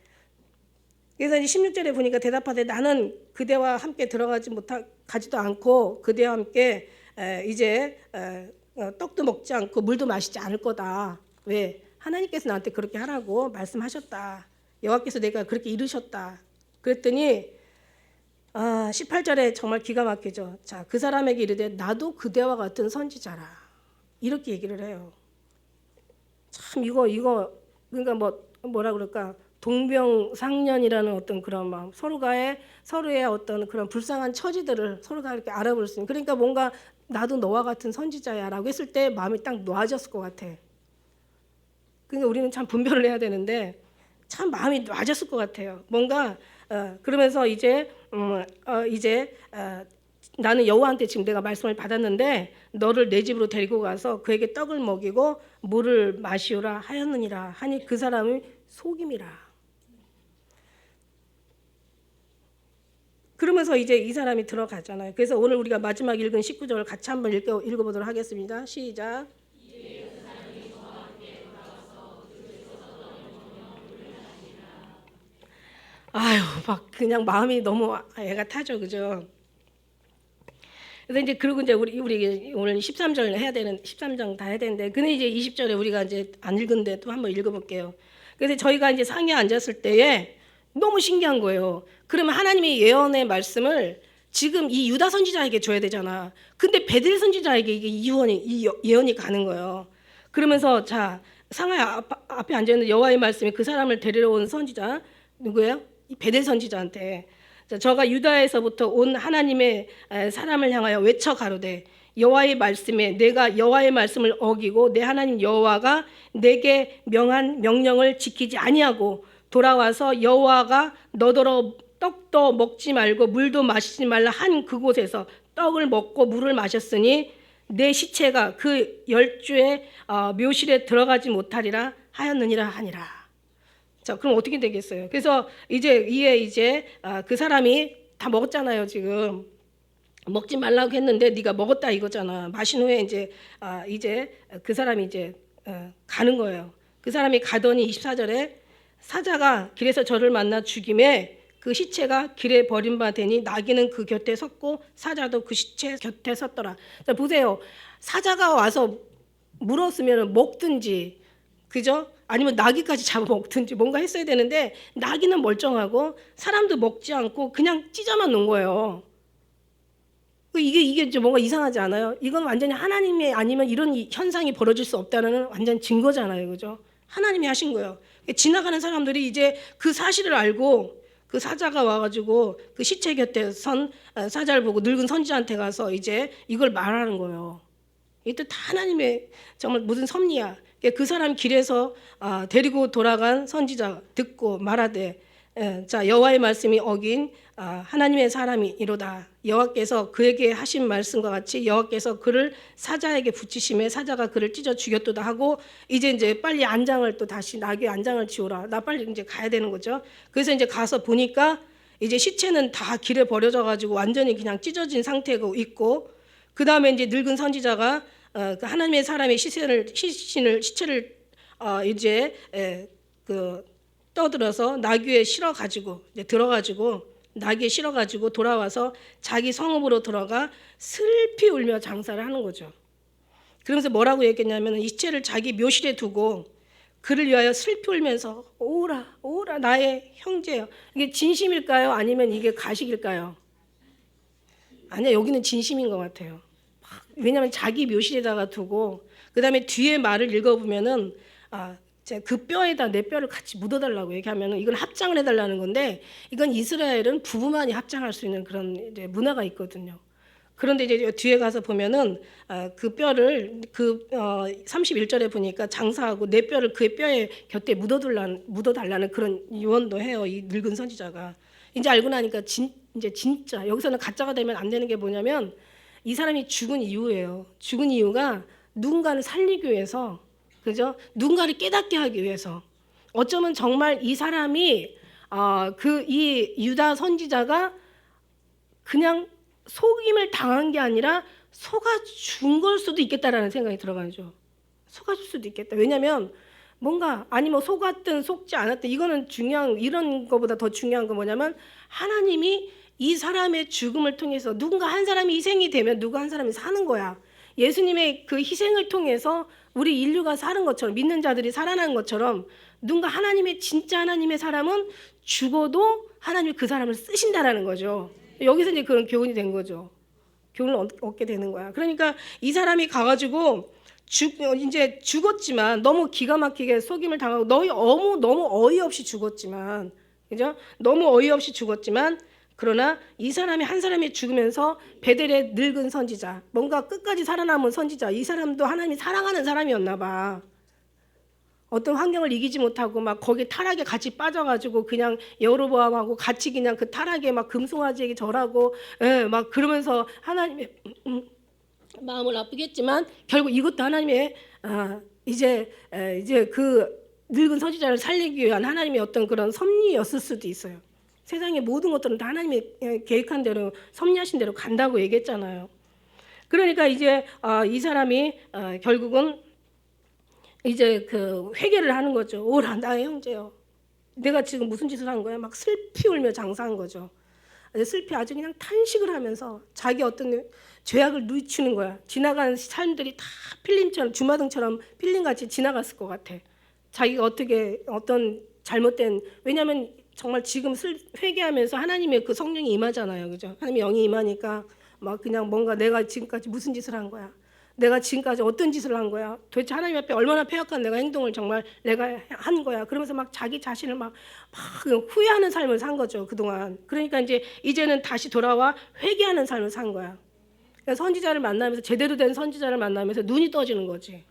그래서 이제 16절에 보니까 대답하되 나는 그대와 함께 가지도 않고 그대와 함께 이제 떡도 먹지 않고 물도 마시지 않을 거다. 왜? 하나님께서 나한테 그렇게 하라고 말씀하셨다. 여호와께서 내가 그렇게 이르셨다. 그랬더니 18절에 정말 기가 막히죠. 자, 그 사람에게 이르되 나도 그대와 같은 선지자라. 이렇게 얘기를 해요. 참 이거 그러니까 뭐라 그럴까? 동병상련이라는 어떤 그런 마음, 서로의 어떤 그런 불쌍한 처지들을 서로가 이렇게 알아볼 수 있는. 그러니까 뭔가 나도 너와 같은 선지자야라고 했을 때 마음이 딱 놓아졌을 것 같아. 그러니까 우리는 참 분별을 해야 되는데 참 마음이 놓아졌을 것 같아요. 뭔가 그러면서 이제 나는 여호와한테 지금 내가 말씀을 받았는데 너를 내 집으로 데리고 가서 그에게 떡을 먹이고 물을 마시오라 하였느니라 하니 그 사람이 속임이라. 그러면서 이제 이 사람이 들어가잖아요. 그래서 오늘 우리가 마지막 읽은 19절 같이 한번 읽어보도록 하겠습니다. 시작. 아유, 막 그냥 마음이 너무 애가 타죠, 그죠? 그래서 이제 그리고 이제 우리 오늘 13장 다 해야 되는데, 근데 이제 20절에 우리가 이제 안 읽은데 또 한번 읽어볼게요. 그래서 저희가 이제 상에 앉았을 때에 너무 신기한 거예요. 그러면 하나님의 예언의 말씀을 지금 이 유다 선지자에게 줘야 되잖아. 근데 베델 선지자에게 이 예언이 가는 거예요. 그러면서 자 상하의 앞에 앉아 있는 여호와의 말씀이 그 사람을 데리러 온 선지자 누구예요? 이 베델 선지자한테 저가 유다에서부터 온 하나님의 사람을 향하여 외쳐 가로되 여호와의 말씀에 내가 여호와의 말씀을 어기고 내 하나님 여호와가 내게 명한 명령을 지키지 아니하고 돌아와서 여호와가 너더러 떡도 먹지 말고 물도 마시지 말라 한 그곳에서 떡을 먹고 물을 마셨으니 내 시체가 그 열주의 묘실에 들어가지 못하리라 하였느니라 하니라. 자, 그럼 어떻게 되겠어요? 그래서 이제 그 사람이 다 먹었잖아요. 지금 먹지 말라고 했는데 네가 먹었다 이거잖아. 마신 후에 이제 그 사람이 가는 거예요. 그 사람이 가더니 24절에 사자가 길에서 저를 만나 죽임에 그 시체가 길에 버림받으니 나귀는 그 곁에 섰고 사자도 그 시체 곁에 섰더라. 자, 보세요. 사자가 와서 물었으면 먹든지, 그죠? 아니면 나귀까지 잡아먹든지 뭔가 했어야 되는데 나귀는 멀쩡하고 사람도 먹지 않고 그냥 찢어만 놓은 거예요. 이게 좀 뭔가 이상하지 않아요? 이건 완전히 하나님이 아니면 이런 현상이 벌어질 수 없다는 완전 증거잖아요, 그죠? 하나님이 하신 거예요. 지나가는 사람들이 이제 그 사실을 알고 그 사자가 와가지고 그 시체 곁에 선 사자를 보고 늙은 선지자한테 가서 이제 이걸 말하는 거예요. 이때 다 하나님의 정말 무슨 섭리야. 그 사람 길에서 데리고 돌아간 선지자 듣고 말하되 자 여호와의 말씀이 어긴 하나님의 사람이 이로다. 여호와께서 그에게 하신 말씀과 같이 여호와께서 그를 사자에게 붙이심에 사자가 그를 찢어 죽였도다 하고 이제 빨리 안장을 또 다시 나귀 안장을 지우라. 나 빨리 이제 가야 되는 거죠. 그래서 이제 가서 보니까 이제 시체는 다 길에 버려져 가지고 완전히 그냥 찢어진 상태고 있고 그 다음에 이제 늙은 선지자가 그 하나님의 사람의 시체를 이제 그 떠들어서 나귀에 실어 가지고 들어가지고 나귀에 실어 가지고 돌아와서 자기 성읍으로 들어가 슬피 울며 장사를 하는 거죠. 그러면서 뭐라고 얘기했냐면 이 시체를 자기 묘실에 두고 그를 위하여 슬피 울면서 오라 오라 나의 형제여. 이게 진심일까요? 아니면 이게 가식일까요? 아니야, 여기는 진심인 것 같아요. 왜냐하면 자기 묘실에다가 두고 그다음에 뒤에 말을 읽어보면은 그 뼈에다 내 뼈를 같이 묻어달라고 얘기하면은 이건 합장을 해달라는 건데 이건 이스라엘은 부부만이 합장할 수 있는 그런 이제 문화가 있거든요. 그런데 이제 뒤에 가서 보면은 그 뼈를 31절에 보니까 장사하고 내 뼈를 그의 뼈에 곁에 묻어달라는 그런 유언도 해요. 이 늙은 선지자가 이제 알고 나니까 이제 진짜 여기서는 가짜가 되면 안 되는 게 뭐냐면 이 사람이 죽은 이유예요. 죽은 이유가 누군가를 살리기 위해서, 그죠? 누군가를 깨닫게 하기 위해서. 어쩌면 정말 이 사람이 이 유다 선지자가 그냥 속임을 당한 게 아니라 속아 준 걸 수도 있겠다라는 생각이 들어가죠. 속아줄 수도 있겠다. 왜냐하면 뭔가 아니면 속았든 속지 않았든 이거는 이런 거보다 더 중요한 건 뭐냐면 하나님이 이 사람의 죽음을 통해서 누군가 한 사람이 희생이 되면 누가 한 사람이 사는 거야. 예수님의 그 희생을 통해서 우리 인류가 사는 것처럼 믿는 자들이 살아나는 것처럼 누군가 진짜 하나님의 사람은 죽어도 하나님이 그 사람을 쓰신다라는 거죠. 여기서 이제 그런 교훈이 된 거죠. 교훈을 얻게 되는 거야. 그러니까 이 사람이 가가지고 이제 죽었지만 너무 기가 막히게 속임을 당하고 너무 어이없이 죽었지만, 그죠? 너무 어이없이 죽었지만 그러나 이 사람이 한 사람이 죽으면서 베델의 늙은 선지자, 뭔가 끝까지 살아남은 선지자, 이 사람도 하나님이 사랑하는 사람이었나 봐. 어떤 환경을 이기지 못하고 막 거기 타락에 같이 빠져가지고 그냥 여로보암하고 같이 그냥 그 타락에 막 금송아지에게 절하고 막 그러면서 하나님의 마음을 아프겠지만 결국 이것도 하나님의 이제 그 늙은 선지자를 살리기 위한 하나님의 어떤 그런 섭리였을 수도 있어요. 세상의 모든 것들은 다 하나님이 계획한 대로 섭리하신 대로 간다고 얘기했잖아요. 그러니까 이제 이 사람이 결국은 이제 그 회개를 하는 거죠. 오라 나의 형제요. 내가 지금 무슨 짓을 한 거야? 막 슬피 울며 장사한 거죠. 슬피 아주 그냥 탄식을 하면서 자기 어떤 죄악을 누이치는 거야. 지나가는 사람들이 다 필름처럼 주마등처럼 필름같이 지나갔을 것 같아. 자기가 어떤 잘못된, 왜냐하면 정말 지금 회개하면서 하나님의 그 성령이 임하잖아요, 그죠? 하나님의 영이 임하니까 막 그냥 뭔가 내가 지금까지 무슨 짓을 한 거야? 내가 지금까지 어떤 짓을 한 거야? 도대체 하나님 앞에 얼마나 패역한 내가 행동을 정말 내가 한 거야? 그러면서 막 자기 자신을 막 후회하는 삶을 산 거죠, 그동안. 그러니까 이제는 다시 돌아와 회개하는 삶을 산 거야. 그러니까 선지자를 만나면서, 제대로 된 선지자를 만나면서 눈이 떠지는 거지.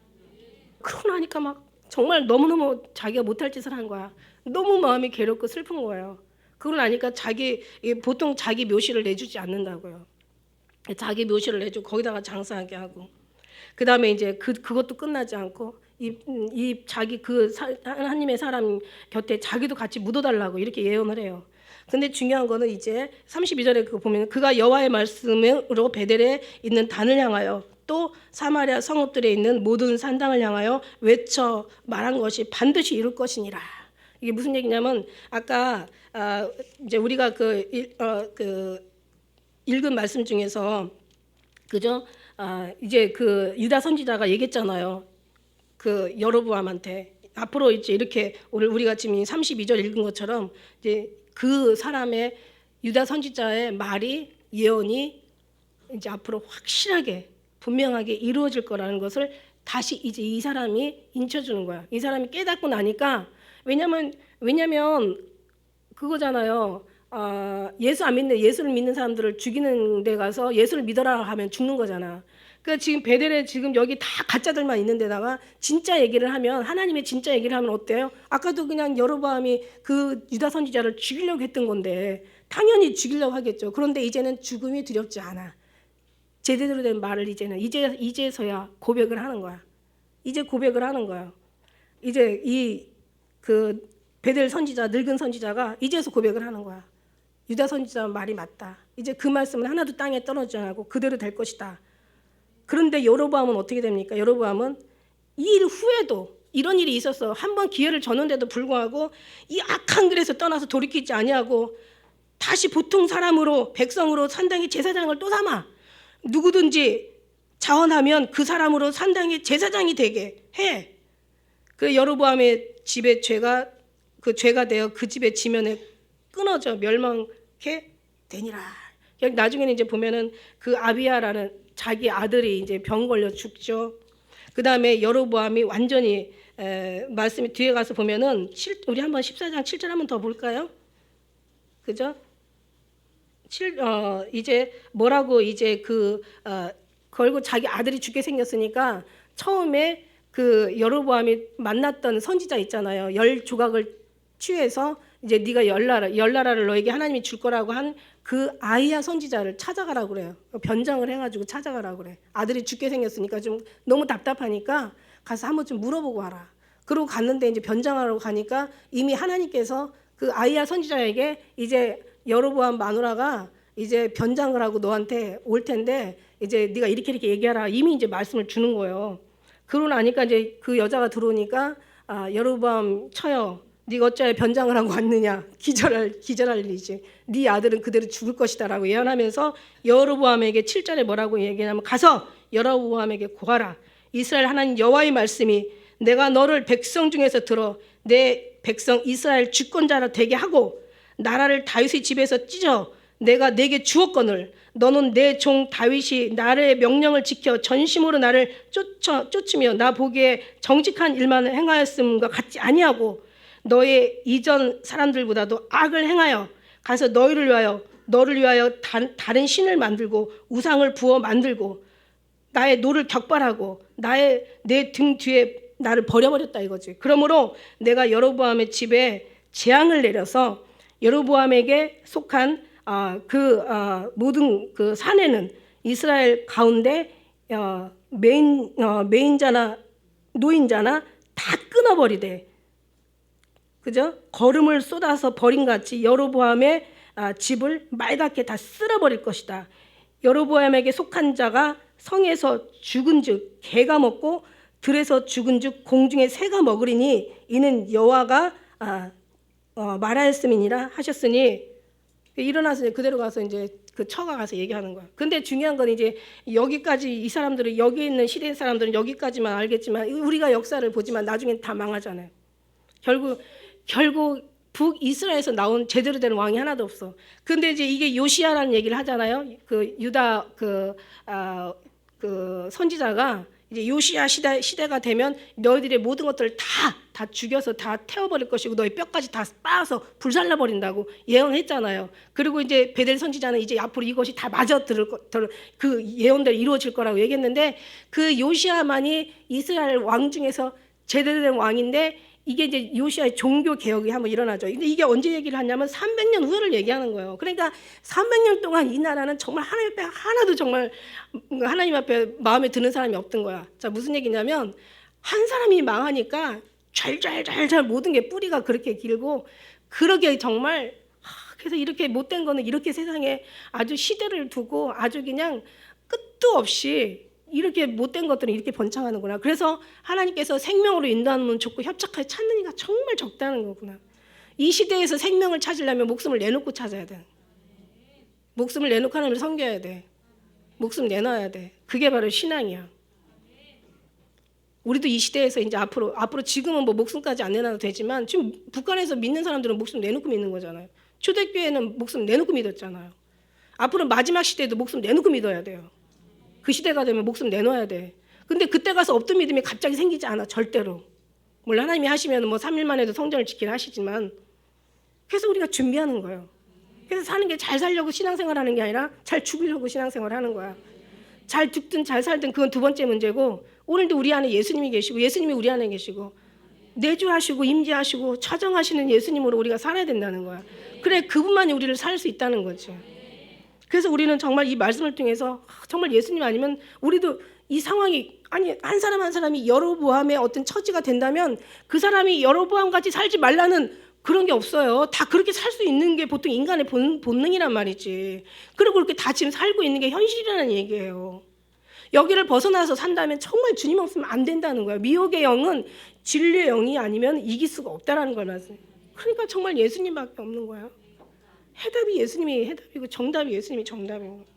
그러고 나니까 막 정말 너무너무 자기가 못할 짓을 한 거야. 너무 마음이 괴롭고 슬픈 거예요. 그러고 나니까 보통 자기 묘실을 내주지 않는다고요. 자기 묘실을 내주고 거기다가 장사하게 하고, 그 다음에 이제 그것도 끝나지 않고 자기 하나님의 사람 곁에 자기도 같이 묻어달라고 이렇게 예언을 해요. 근데 중요한 거는 이제 32절에 그거 보면 그가 여호와의 말씀으로 베델에 있는 단을 향하여 또 사마리아 성읍들에 있는 모든 산당을 향하여 외쳐 말한 것이 반드시 이룰 것이니라. 이게 무슨 얘기냐면 아까 이제 우리가 읽은 말씀 중에서, 그죠? 이제 그 유다 선지자가 얘기했잖아요. 그 여로보암한테 앞으로 이제 이렇게 우리가 지금 32절 읽은 것처럼 이제 그 사람의 유다 선지자의 예언이 이제 앞으로 확실하게 분명하게 이루어질 거라는 것을 다시 이제 이 사람이 인쳐주는 거야. 이 사람이 깨닫고 나니까 왜냐면 그거잖아요. 예수 안 믿는 예수를 믿는 사람들을 죽이는 데 가서 예수를 믿어라 하면 죽는 거잖아. 그러니까 지금 베델에 지금 여기 다 가짜들만 있는 데다가 진짜 얘기를 하면 하나님의 진짜 얘기를 하면 어때요? 아까도 그냥 여로보암이 그 유다 선지자를 죽이려고 했던 건데 당연히 죽이려고 하겠죠. 그런데 이제는 죽음이 두렵지 않아. 제대로 된 말을 이제서야 고백을 하는 거야. 이제 고백을 하는 거야. 이제 이 그 베델 선지자 늙은 선지자가 이제서 고백을 하는 거야. 유다 선지자 말이 맞다. 이제 그 말씀은 하나도 땅에 떨어지지 않고 그대로 될 것이다. 그런데 여로보암은 어떻게 됩니까? 여로보암은 이 일 후에도 이런 일이 있었어. 한 번 기회를 줬는데도 불구하고 이 악한 길에서 떠나서 돌이키지 아니하고 다시 보통 사람으로 백성으로 산당의 제사장을 또 삼아. 누구든지 자원하면 그 사람으로 산당의 제사장이 되게 해. 그 여로보암의 집에 죄가 되어 그 집의 지면에 끊어져 멸망케 되니라. 나중에는 이제 보면은 그 아비야라는 자기 아들이 이제 병 걸려 죽죠. 그 다음에 여로보암이 완전히 말씀이 뒤에 가서 보면은 우리 한번 14장 7절 한번 더 볼까요? 그죠? 이제 뭐라고 이제 걸고 자기 아들이 죽게 생겼으니까 처음에 그 여로보암이 만났던 선지자 있잖아요. 10조각을 취해서 이제 네가 열나라를 너에게 하나님이 줄 거라고 한 그 아이야 선지자를 찾아가라고 그래요. 변장을 해가지고 찾아가라고 그래. 아들이 죽게 생겼으니까 좀 너무 답답하니까 가서 한번 좀 물어보고 와라. 그러고 갔는데 이제 변장하러 가니까 이미 하나님께서 그 아이야 선지자에게 이제 여로보암 마누라가 이제 변장을 하고 너한테 올 텐데 이제 네가 이렇게 얘기하라. 이미 이제 말씀을 주는 거예요. 그러고 나니까 이제 그 여자가 들어오니까 여로보암 쳐요. 네가 어찌하여 변장을 하고 왔느냐. 기절할 일이지. 네 아들은 그대로 죽을 것이다라고 예언하면서 여로보암에게 7절에 뭐라고 얘기하냐면 가서 여로보암에게 고하라. 이스라엘 하나님 여호와의 말씀이 내가 너를 백성 중에서 들어 내 백성 이스라엘 주권자로 되게 하고 나라를 다윗의 집에서 찢어 내가 내게 주었거늘 너는 내 종 다윗이 나의 명령을 지켜 전심으로 나를 쫓으며 나 보기에 정직한 일만 행하였음과 같지 아니하고 너의 이전 사람들보다도 악을 행하여 가서 너를 위하여 다른 신을 만들고 우상을 부어 만들고 나의 노를 격발하고 내 등 뒤에 나를 버려버렸다 이거지. 그러므로 내가 여로보암의 집에 재앙을 내려서 여로보암에게 속한 모든 그 사내는 이스라엘 가운데 메인자나 노인자나 다 끊어버리되 그죠? 거름을 쏟아서 버림같이 여로보암의 집을 맑게 다 쓸어버릴 것이다. 여로보암에게 속한 자가 성에서 죽은즉 개가 먹고 들에서 죽은즉 공중에 새가 먹으리니 이는 여호와가 말하였음이니라 하셨으니 일어나서 그대로 가서 이제 그 처가 가서 얘기하는 거야. 근데 중요한 건 이제 여기까지 이 사람들은 여기 있는 시대 사람들은 여기까지만 알겠지만 우리가 역사를 보지만 나중엔 다 망하잖아요. 결국 북이스라엘에서 나온 제대로 된 왕이 하나도 없어. 근데 이제 이게 요시야라는 얘기를 하잖아요. 그 유다 그 선지자가 이제 요시야 시대가 되면 너희들의 모든 것들을 다 죽여서 다 태워버릴 것이고 너희 뼈까지 다 빻아서 불살라버린다고 예언했잖아요. 그리고 이제 베델 선지자는 이제 앞으로 이것이 다 그 예언대로 이루어질 거라고 얘기했는데 그 요시야만이 이스라엘 왕 중에서 제대로 된 왕인데 이게 이제 요시야의 종교 개혁이 한번 일어나죠. 근데 이게 언제 얘기를 하냐면 300년 후를 얘기하는 거예요. 그러니까 300년 동안 이 나라는 정말 하나님 앞에 하나도 정말 하나님 앞에 마음에 드는 사람이 없던 거야. 자, 무슨 얘기냐면 한 사람이 망하니까 잘 모든 게 뿌리가 그렇게 길고 그러게 정말 그래서 이렇게 못된 거는 이렇게 세상에 아주 시대를 두고 아주 그냥 끝도 없이 이렇게 못된 것들은 이렇게 번창하는구나. 그래서 하나님께서 생명으로 인도하는 좋고 협착하여 찾는 이가 정말 적다는 거구나. 이 시대에서 생명을 찾으려면 목숨을 내놓고 찾아야 돼. 목숨을 내놓고 하나님을 섬겨야 돼. 목숨 내놔야 돼. 그게 바로 신앙이야. 우리도 이 시대에서 이제 앞으로 지금은 뭐 목숨까지 안 내놔도 되지만 지금 북한에서 믿는 사람들은 목숨 내놓고 믿는 거잖아요. 초대교회는 목숨 내놓고 믿었잖아요. 앞으로 마지막 시대에도 목숨 내놓고 믿어야 돼요. 그 시대가 되면 목숨 내놔야 돼. 근데 그때 가서 없던 믿음이 갑자기 생기지 않아. 절대로. 물론 하나님이 하시면 뭐 3일만 해도 성전을 지키라 하시지만, 그래서 우리가 준비하는 거예요. 그래서 사는 게 잘 살려고 신앙생활 하는 게 아니라 잘 죽으려고 신앙생활 하는 거야. 잘 죽든 잘 살든 그건 두 번째 문제고, 오늘도 우리 안에 예수님이 계시고 예수님이 우리 안에 계시고 내주하시고 임재하시고 차정하시는 예수님으로 우리가 살아야 된다는 거야. 그래 그분만이 우리를 살 수 있다는 거지. 그래서 우리는 정말 이 말씀을 통해서 정말 예수님 아니면 우리도 이 상황이, 아니 한 사람 한 사람이 여로보암의 어떤 처지가 된다면 그 사람이 여로보암같이 살지 말라는 그런 게 없어요. 다 그렇게 살 수 있는 게 보통 인간의 본능이란 말이지. 그리고 그렇게 다 지금 살고 있는 게 현실이라는 얘기예요. 여기를 벗어나서 산다면 정말 주님 없으면 안 된다는 거예요. 미혹의 영은 진리의 영이 아니면 이길 수가 없다라는 걸 말씀해요. 그러니까 정말 예수님밖에 없는 거예요. 해답이 예수님이 해답이고 정답이 예수님이 정답이고.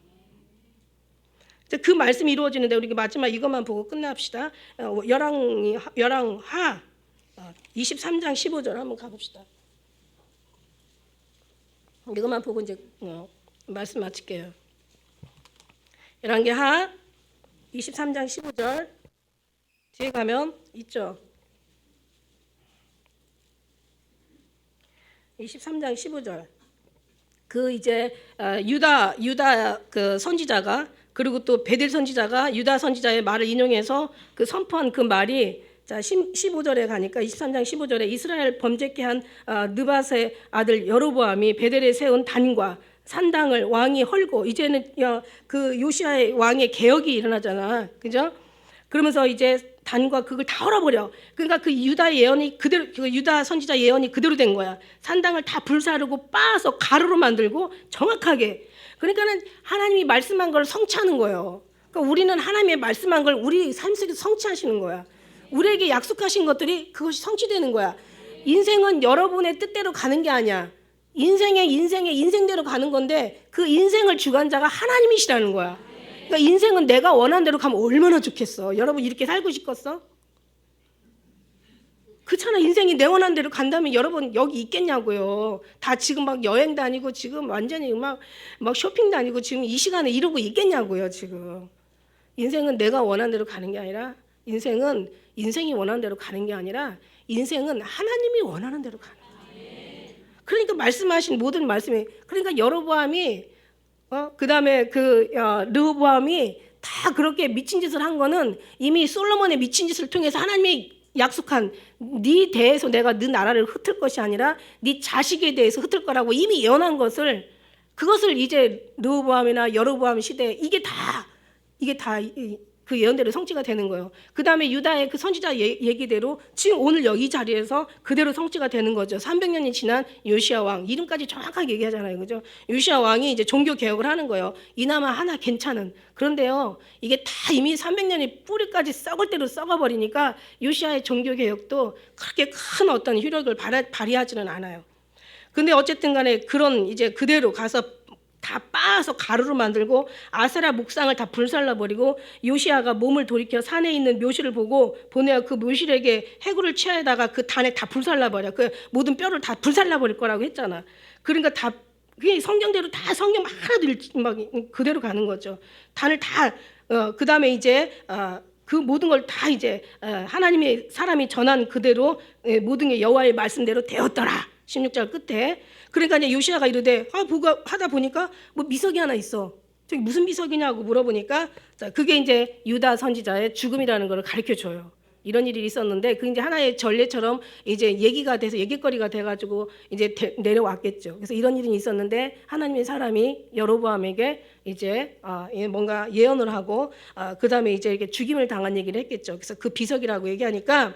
그 말씀이 이루어지는데 우리 마지막 이것만 보고 끝납시다. 열왕하 23장 15절 한번 가봅시다. 이것만 보고 이제 말씀 마칠게요. 열왕기하 23장 15절 뒤에 가면 있죠. 23장 15절. 그 이제 유다 그 선지자가, 그리고 또 베델 선지자가 유다 선지자의 말을 인용해서 그 선포한 그 말이, 자 15절에 가니까 23장 15절에 이스라엘 범죄케 한 느밧의 아들 여로보암이 베델에 세운 단과 산당을 왕이 헐고, 이제는 그 요시아의 왕의 개혁이 일어나잖아, 그죠? 그러면서 이제 단과 그걸 다 헐어버려. 그러니까 그 유다 예언이 그대로, 그 유다 선지자 예언이 그대로 된 거야. 산당을 다 불사르고 빻아서 가루로 만들고 정확하게. 그러니까는 하나님이 말씀한 걸 성취하는 거예요. 그러니까 우리는 하나님의 말씀한 걸 우리 삶 속에서 성취하시는 거야. 우리에게 약속하신 것들이 그것이 성취되는 거야. 인생은 여러분의 뜻대로 가는 게 아니야. 인생의 인생대로 가는 건데 그 인생을 주관자가 하나님이시라는 거야. 그러니까 인생은 내가 원하는 대로 가면 얼마나 좋겠어. 여러분 이렇게 살고 싶겠어? 그렇잖아. 인생이 내 원하는 대로 간다면 여러분 여기 있겠냐고요. 다 지금 막 여행 다니고 지금 완전히 막 쇼핑 다니고 지금 이 시간에 이러고 있겠냐고요. 지금 인생은 내가 원하는 대로 가는 게 아니라, 인생이 원하는 대로 가는 게 아니라 인생은 하나님이 원하는 대로 가는 거예요. 그러니까 말씀하신 모든 말씀이, 그러니까 여로보암이 그다음에 르호보암이 다 그렇게 미친 짓을 한 거는 이미 솔로몬의 미친 짓을 통해서 하나님이 약속한 네 대해서 내가 네 나라를 흩을 것이 아니라 네 자식에 대해서 흩을 거라고 이미 예언한 것을, 그것을 이제 르호보암이나 여로보암 시대에 이게 다 그 예언대로 성취가 되는 거예요. 그 다음에 유다의 그 선지자 얘기대로 지금 오늘 여기 자리에서 그대로 성취가 되는 거죠. 300년이 지난 요시야 왕, 이름까지 정확하게 얘기하잖아요. 그죠? 요시야 왕이 이제 종교 개혁을 하는 거예요. 이나마 하나 괜찮은. 그런데요, 이게 다 이미 300년이 뿌리까지 썩을 대로 썩어버리니까 요시야의 종교 개혁도 그렇게 큰 어떤 효력을 발휘하지는 않아요. 근데 어쨌든 간에 그런 이제 그대로 가서 다 빻아서 가루로 만들고 아세라 목상을 다 불살라버리고, 요시아가 몸을 돌이켜 산에 있는 묘실을 보고 보내어 그 묘실에게 해구를 취하에다가 그 단에 다 불살라버려. 그 모든 뼈를 다 불살라버릴 거라고 했잖아. 그러니까 다 그게 성경대로 다 성경 하나도 막 그대로 가는 거죠. 단을 다 그 다음에 이제 그 모든 걸 다 이제 하나님의 사람이 전한 그대로 모든 게 여호와의 말씀대로 되었더라. 16절 끝에. 그러니까 이제 요시아가 이르되 하다 보니까 뭐 미석이 하나 있어. 저기 무슨 미석이냐고 물어보니까, 자 그게 이제 유다 선지자의 죽음이라는 걸 가르쳐 줘요. 이런 일이 있었는데 그 이제 하나의 전례처럼 이제 얘기가 돼서 얘기거리가 돼가지고 이제 내려왔겠죠. 그래서 이런 일이 있었는데 하나님의 사람이 여로보암에게 이제 뭔가 예언을 하고 그 다음에 이제 이렇게 죽임을 당한 얘기를 했겠죠. 그래서 그 비석이라고 얘기하니까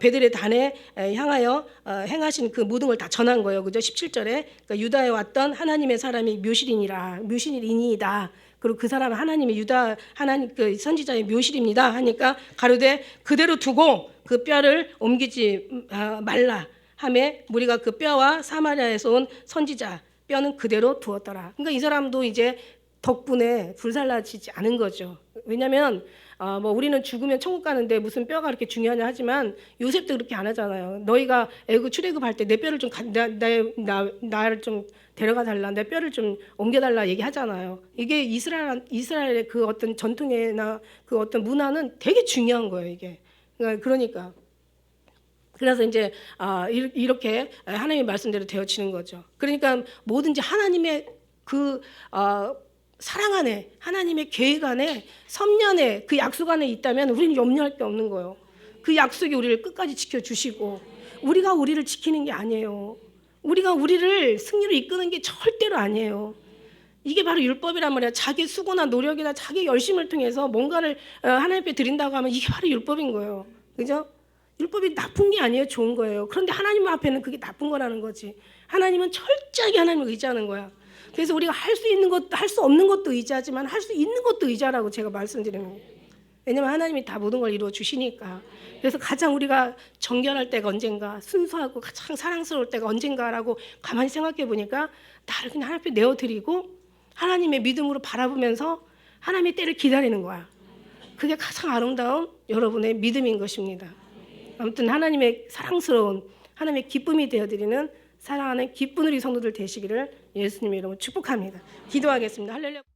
베델의 단에 향하여 행하신 그 모든 걸 다 전한 거예요. 그죠? 17절에 그러니까 유다에 왔던 하나님의 사람이 묘실이니이다. 그리고 그 사람은 하나님의 하나님 그 선지자의 묘실입니다. 하니까 가로되 그대로 두고 그 뼈를 옮기지 말라 하매 무리가 그 뼈와 사마리아에서 온 선지자 뼈는 그대로 두었더라. 그러니까 이 사람도 이제 덕분에 불살라지지 않은 거죠. 왜냐하면 뭐 우리는 죽으면 천국 가는데 무슨 뼈가 그렇게 중요하냐 하지만 요셉도 그렇게 안 하잖아요. 너희가 애굽 출애굽할 때 내 뼈를 좀 나를 좀 데려가 달라, 내 뼈를 좀 옮겨달라 얘기하잖아요. 이게 이스라엘의 그 어떤 전통이나 그 어떤 문화는 되게 중요한 거예요. 이게 그러니까 그래서 이제 이렇게 하나님의 말씀대로 되어지는 거죠. 그러니까 뭐든지 하나님의 그 사랑 안에, 하나님의 계획 안에, 섭리 안에, 그 약속 안에 있다면 우리는 염려할 게 없는 거예요. 그 약속이 우리를 끝까지 지켜주시고 우리가 우리를 지키는 게 아니에요. 우리가 우리를 승리로 이끄는 게 절대로 아니에요. 이게 바로 율법이란 말이야. 자기 수고나 노력이나 자기 열심을 통해서 뭔가를 하나님 앞에 드린다고 하면 이게 바로 율법인 거예요. 그죠? 율법이 나쁜 게 아니에요. 좋은 거예요. 그런데 하나님 앞에는 그게 나쁜 거라는 거지. 하나님은 철저하게 하나님을 의지하는 거야. 그래서 우리가 할 수 있는 것도 할 수 없는 것도 의지하지만 할 수 있는 것도 의지하라고 제가 말씀드리는 거예요. 왜냐하면 하나님이 다 모든 걸 이루어 주시니까. 그래서 가장 우리가 정결할 때가 언젠가, 순수하고 가장 사랑스러울 때가 언젠가라고 가만히 생각해 보니까 나를 그냥 하나님 앞에 내어드리고 하나님의 믿음으로 바라보면서 하나님의 때를 기다리는 거야. 그게 가장 아름다운 여러분의 믿음인 것입니다. 아무튼 하나님의 사랑스러운, 하나님의 기쁨이 되어드리는 사랑하는 기쁜 우리 성도들 되시기를 예수님의 이름으로 축복합니다. 기도하겠습니다. 할렐루야.